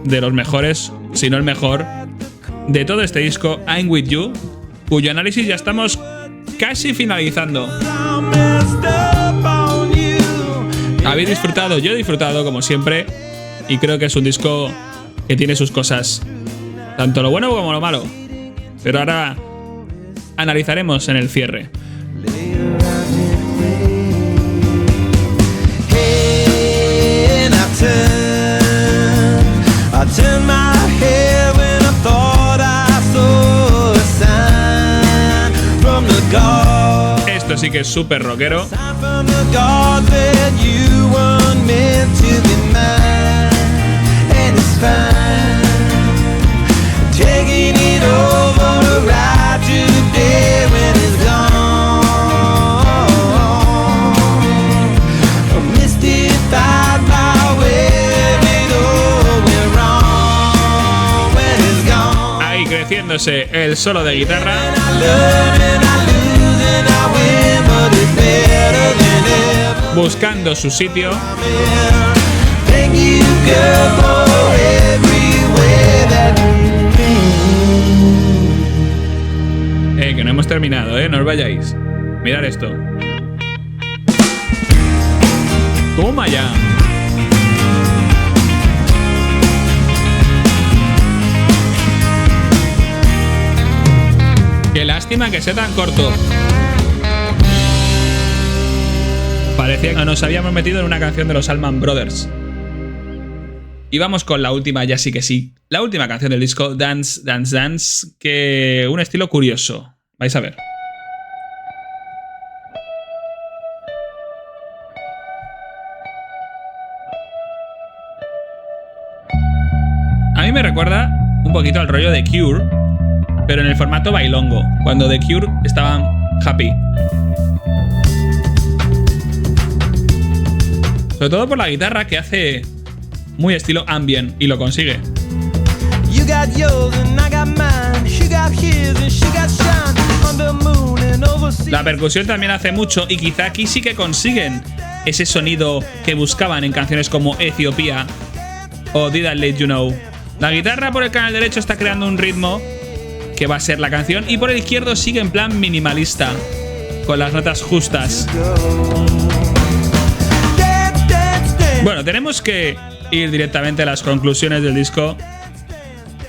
de los mejores, si no el mejor, de todo este disco, I'm With You, cuyo análisis ya estamos casi finalizando. ¿Habéis disfrutado? Yo he disfrutado, como siempre. Y creo que es un disco que tiene sus cosas, tanto lo bueno como lo malo. Pero ahora analizaremos en el cierre. sí que es súper rockero. Sign from the gods that you weren't meant to be mine, and it's fine. Taking it over to ride today when it's gone. Mystified by where it all went wrong when it's gone. Ahí creciéndose el solo de guitarra. I learn and I lose and I win, but it's better than ever. Buscando su sitio. Thank you, girl, for every way that you Que no hemos terminado, no os vayáis. Mirad esto. ¡Toma ya! ¡Qué lástima que sea tan corto! Parecía que nos habíamos metido en una canción de los Allman Brothers. Y vamos con la última, ya sí que sí. La última canción del disco, Dance, Dance, Dance, que un estilo curioso. Vais a ver. A mí me recuerda un poquito al rollo de Cure, pero en el formato bailongo, cuando The Cure estaban happy. Sobre todo por la guitarra, que hace muy estilo ambient y lo consigue. You got yours and I got mine. She got his and she got shine. Under moon and overseas. La percusión también hace mucho y quizá aquí sí que consiguen ese sonido que buscaban en canciones como Ethiopia o Did I Let You Know. La guitarra por el canal derecho está creando un ritmo que va a ser la canción y por el izquierdo sigue en plan minimalista, con las notas justas. Dance, dance, dance. Bueno, tenemos que ir directamente a las conclusiones del disco.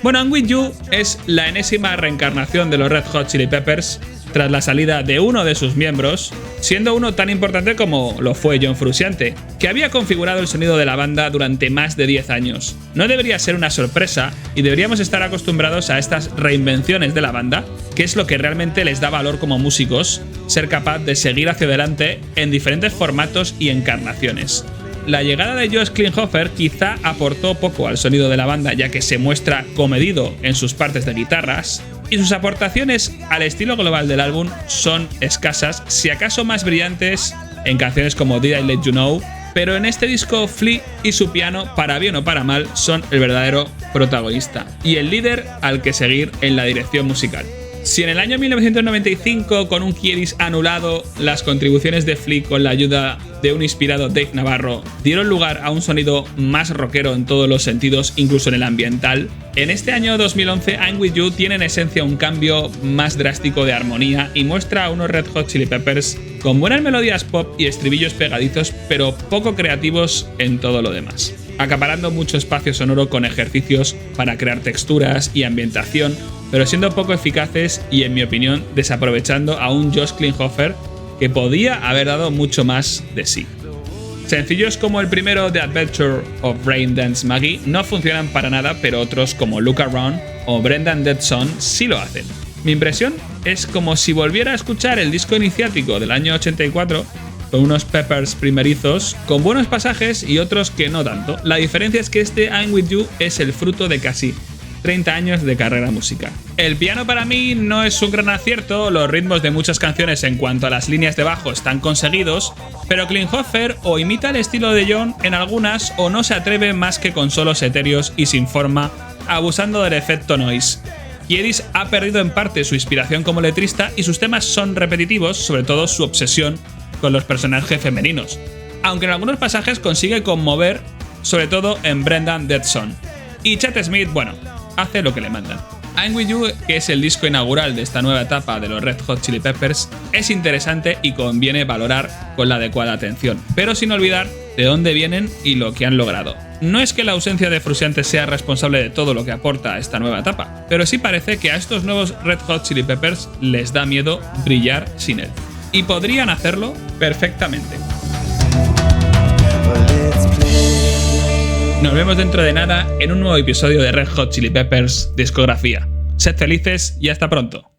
Bueno, I'm With You es la enésima reencarnación de los Red Hot Chili Peppers tras la salida de uno de sus miembros, siendo uno tan importante como lo fue John Frusciante, que había configurado el sonido de la banda durante más de 10 años. No debería ser una sorpresa y deberíamos estar acostumbrados a estas reinvenciones de la banda, que es lo que realmente les da valor como músicos, ser capaz de seguir hacia adelante en diferentes formatos y encarnaciones. La llegada de Josh Klinghoffer quizá aportó poco al sonido de la banda, ya que se muestra comedido en sus partes de guitarras, y sus aportaciones al estilo global del álbum son escasas, si acaso más brillantes en canciones como Did I Let You Know, pero en este disco Flea y su piano, para bien o para mal, son el verdadero protagonista y el líder al que seguir en la dirección musical. Si en el año 1995, con un Kiedis anulado, las contribuciones de Flea con la ayuda de un inspirado Dave Navarro dieron lugar a un sonido más rockero en todos los sentidos, incluso en el ambiental, en este año 2011 I'm With You tiene en esencia un cambio más drástico de armonía y muestra a unos Red Hot Chili Peppers con buenas melodías pop y estribillos pegadizos, pero poco creativos en todo lo demás, acaparando mucho espacio sonoro con ejercicios para crear texturas y ambientación, pero siendo poco eficaces y, en mi opinión, desaprovechando a un Josh Klinghoffer que podía haber dado mucho más de sí. Sencillos como el primero, The Adventure of Brain Dance Maggie, no funcionan para nada, pero otros como Look Around o Brendan Dead Son sí lo hacen. Mi impresión es como si volviera a escuchar el disco iniciático del año 84, con unos Peppers primerizos, con buenos pasajes y otros que no tanto. La diferencia es que este I'm With You es el fruto de casi 30 años de carrera musical. El piano para mí no es un gran acierto, los ritmos de muchas canciones en cuanto a las líneas de bajo están conseguidos, pero Klinghoffer o imita el estilo de John en algunas o no se atreve más que con solos etéreos y sin forma, abusando del efecto noise. Kiedis ha perdido en parte su inspiración como letrista y sus temas son repetitivos, sobre todo su obsesión con los personajes femeninos, aunque en algunos pasajes consigue conmover, sobre todo en Brendan Dead Son. Y Chad Smith, bueno, hace lo que le mandan. I'm With You, que es el disco inaugural de esta nueva etapa de los Red Hot Chili Peppers, es interesante y conviene valorar con la adecuada atención, pero sin olvidar de dónde vienen y lo que han logrado. No es que la ausencia de Frusciante sea responsable de todo lo que aporta a esta nueva etapa, pero sí parece que a estos nuevos Red Hot Chili Peppers les da miedo brillar sin él. Y podrían hacerlo perfectamente. Nos vemos dentro de nada en un nuevo episodio de Red Hot Chili Peppers Discografía. Sed felices y hasta pronto.